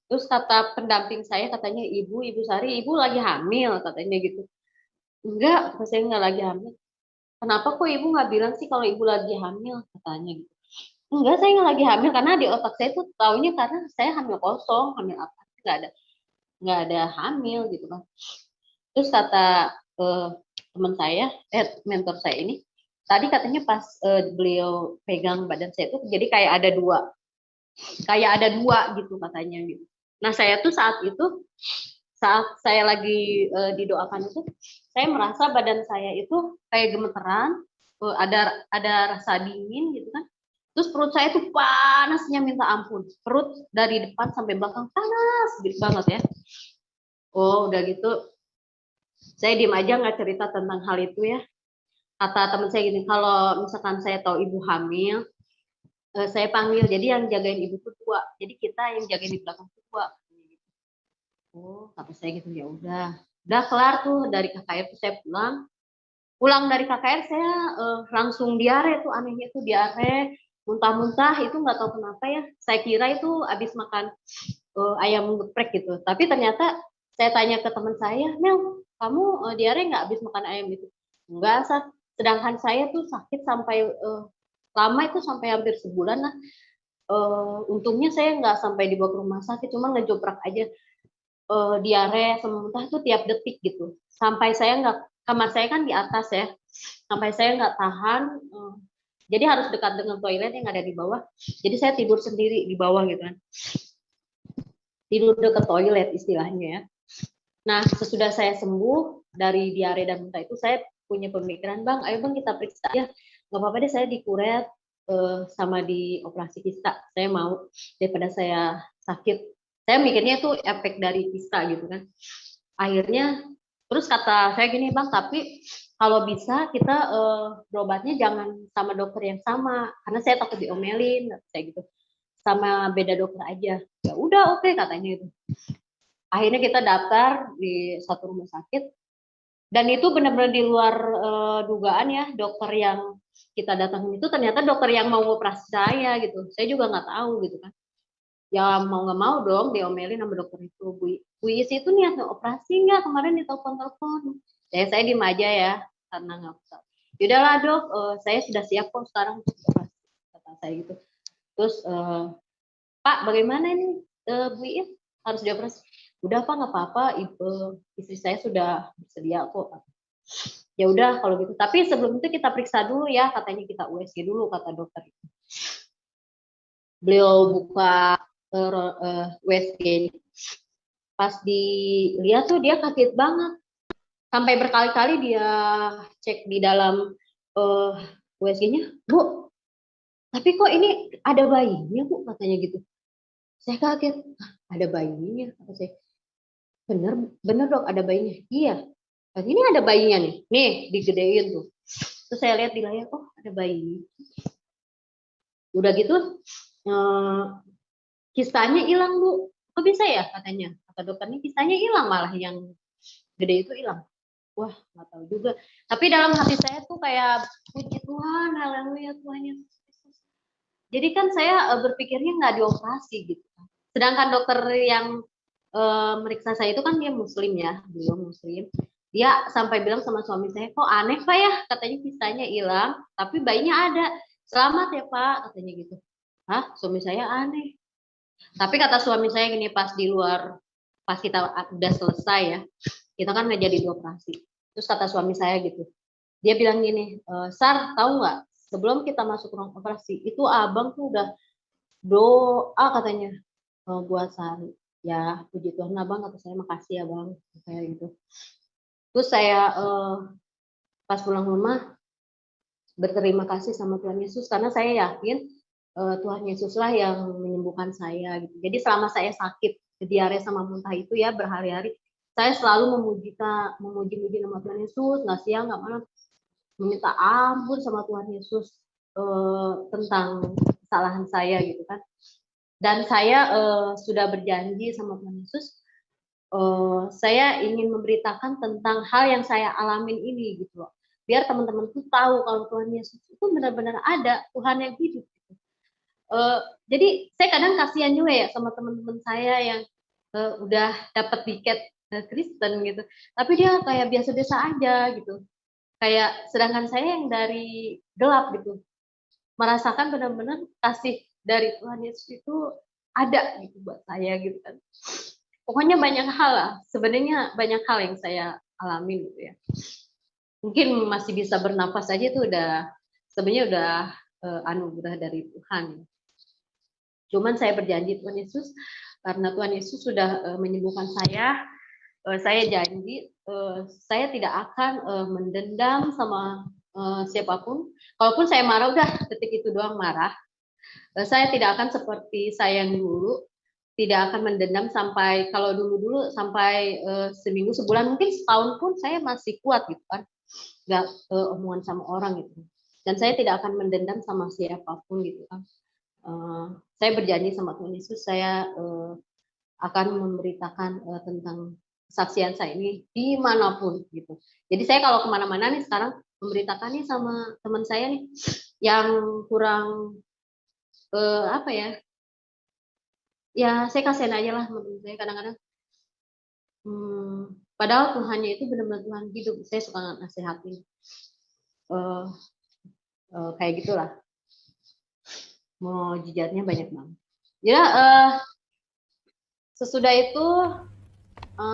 Terus kata pendamping saya, katanya Ibu Sari, Ibu lagi hamil katanya gitu. Enggak, saya nggak lagi hamil. Kenapa kok Ibu nggak bilang sih kalau Ibu lagi hamil, katanya gitu. Enggak, saya nggak lagi hamil karena di otak saya tuh taunya karena saya hamil kosong, hamil apa, nggak ada hamil gitu kan. Terus kata teman saya, mentor saya ini, tadi katanya pas beliau pegang badan saya itu jadi kayak ada dua gitu katanya gitu. Nah saya tuh saat saya lagi didoakan itu, saya merasa badan saya itu kayak gemeteran, ada rasa dingin gitu kan. Terus perut saya tuh panasnya minta ampun, perut dari depan sampai belakang panas gitu banget ya. Oh udah gitu, saya diem aja nggak cerita tentang hal itu ya. Kata teman saya gini, kalau misalkan saya tahu ibu hamil, saya panggil, jadi yang jagain ibu tuh tua, jadi kita yang jagain di belakang tuh tua. Oh kata saya gitu, ya udah kelar tuh dari KKR tuh saya pulang dari KKR saya langsung diare tuh, anehnya tuh diare, muntah-muntah itu nggak tahu kenapa ya, saya kira itu habis makan ayam geprek gitu, tapi ternyata saya tanya ke teman saya, Mel kamu diare nggak habis makan ayam itu? Enggak, sedangkan saya tuh sakit sampai lama itu sampai hampir sebulan lah. Untungnya saya nggak sampai dibawa ke rumah sakit, cuma ngejoprak aja. Diare sama muntah tuh tiap detik gitu. Sampai saya nggak, kamar saya kan di atas ya, sampai saya nggak tahan. Jadi harus dekat dengan toilet yang ada di bawah. Jadi saya tidur sendiri di bawah gitu kan. Tidur dekat toilet istilahnya ya. Nah sesudah saya sembuh dari diare dan muntah itu, saya punya pemikiran, Bang, ayo Bang kita periksa ya. Nggak apa-apa deh saya dikuret sama di operasi kista. Saya mau daripada saya sakit. Saya mikirnya itu efek dari kista gitu kan. Akhirnya terus kata saya gini, Bang, tapi kalau bisa kita berobatnya jangan sama dokter yang sama karena saya takut diomelin kayak gitu. Sama beda dokter aja. Ya udah oke, katanya itu. Akhirnya kita daftar di satu rumah sakit. Dan itu benar-benar di luar dugaan ya, dokter yang kita datangin itu ternyata dokter yang mau operasi saya gitu. Saya juga nggak tahu gitu kan. Ya mau nggak mau dong diomelin sama dokter itu. Bu Is itu niat operasi nggak, kemarin ditelepon-telepon. Saya diem aja ya karena nggak usah. Yaudahlah dok, saya sudah siap kok sekarang untuk operasi, kata saya gitu. Terus Pak bagaimana ini Bu Is harus dioperasi? Udah Pak nggak apa-apa, istri saya sudah bersedia kok. Ya udah kalau gitu, tapi sebelum itu kita periksa dulu ya, katanya kita USG dulu kata dokter itu. Beliau buka USG, pas dilihat tuh dia kaget banget, sampai berkali-kali dia cek di dalam USG-nya, Bu, tapi kok ini ada bayinya Bu, katanya gitu. Saya kaget, ada bayinya, kata saya. Bener dok ada bayinya. Iya. Nah, ini ada bayinya nih digedein tuh. Terus saya lihat di layar, oh ada bayi. Udah gitu kistanya hilang Bu. Kok bisa ya katanya? Kata dokternya kistanya hilang, malah yang gede itu hilang. Wah, nggak tahu juga. Tapi dalam hati saya tuh kayak puji Tuhan, haleluya Tuhan Yesus Kristus. Jadi kan saya berpikirnya nggak dioperasi gitu. Sedangkan dokter yang meriksa saya itu kan dia Muslim ya, beliau Muslim. Dia sampai bilang sama suami saya, kok aneh Pak ya, katanya kistanya hilang, tapi bayinya ada. Selamat ya Pak, katanya gitu. Hah, suami saya aneh. Tapi kata suami saya gini, pas di luar, pas kita udah selesai ya, kita kan nggak jadi dioperasi. Terus kata suami saya gitu, dia bilang gini, Sar, tahu nggak, sebelum kita masuk ruang operasi, itu abang tuh udah doa katanya buat Sari. Ya, puji Tuhan abang, kata saya, makasih ya bang, kayak gitu. Terus saya pas pulang rumah berterima kasih sama Tuhan Yesus, karena saya yakin Tuhan Yesuslah yang menyembuhkan saya gitu. Jadi selama saya sakit diare sama muntah itu ya berhari-hari, saya selalu memuji nama Tuhan Yesus, nggak siang nggak malam, meminta ampun sama Tuhan Yesus tentang kesalahan saya gitu kan. Dan saya sudah berjanji sama Tuhan Yesus, saya ingin memberitakan tentang hal yang saya alamin ini gitu loh. Biar teman-teman tuh tahu kalau Tuhan Yesus itu benar-benar ada, Tuhan yang hidup. Gitu. Jadi saya kadang kasihan juga ya sama teman-teman saya yang udah dapat tiket Kristen gitu, tapi dia kayak biasa-biasa aja gitu. Kayak sedangkan saya yang dari gelap gitu, merasakan benar-benar kasih dari Tuhan Yesus itu ada gitu buat saya gitu kan. Pokoknya banyak hal lah, sebenarnya banyak hal yang saya alami gitu ya. Mungkin masih bisa bernafas aja itu udah sebenarnya udah anugerah dari Tuhan. Cuman saya berjanji Tuhan Yesus, karena Tuhan Yesus sudah menyembuhkan saya janji saya tidak akan mendendam sama siapapun. Kalaupun saya marah, udah detik itu doang marah. Saya tidak akan seperti saya yang dulu, tidak akan mendendam sampai, kalau dulu sampai seminggu, sebulan, mungkin setahun pun saya masih kuat gitu kan, nggak omongan sama orang gitu. Dan saya tidak akan mendendam sama siapapun gitu kan. Saya berjanji sama Tuhan Yesus, saya akan memberitakan tentang kesaksian saya ini dimanapun gitu. Jadi saya kalau kemana-mana nih sekarang memberitakannya sama teman saya nih yang kurang apa ya, saya kasihan aja lah menurut saya kadang-kadang. Padahal Tuhannya itu benar-benar Tuhan hidup. Saya suka nasihatin kayak gitulah. Mujizatnya banyak banget. Ya, sesudah itu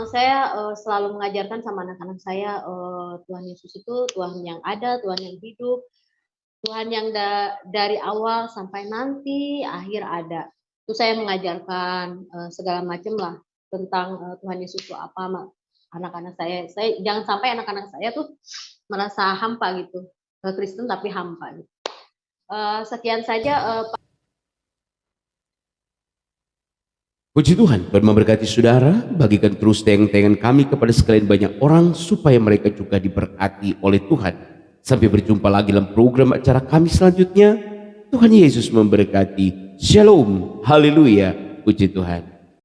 saya selalu mengajarkan sama anak-anak saya Tuhan Yesus itu Tuhan yang ada, Tuhan yang hidup, Tuhan yang dari awal sampai nanti akhir ada. Terus saya mengajarkan segala macam lah tentang Tuhan Yesus itu apa, anak-anak saya. Jangan sampai anak-anak saya tuh merasa hampa gitu, Kristen tapi hampa gitu. Sekian saja. Puji Tuhan, Tuhan memberkati saudara, bagikan terus tayangan-tayangan kami kepada sekalian banyak orang supaya mereka juga diberkati oleh Tuhan. Sampai berjumpa lagi dalam program acara kami selanjutnya. Tuhan Yesus memberkati. Shalom, haleluya, puji Tuhan.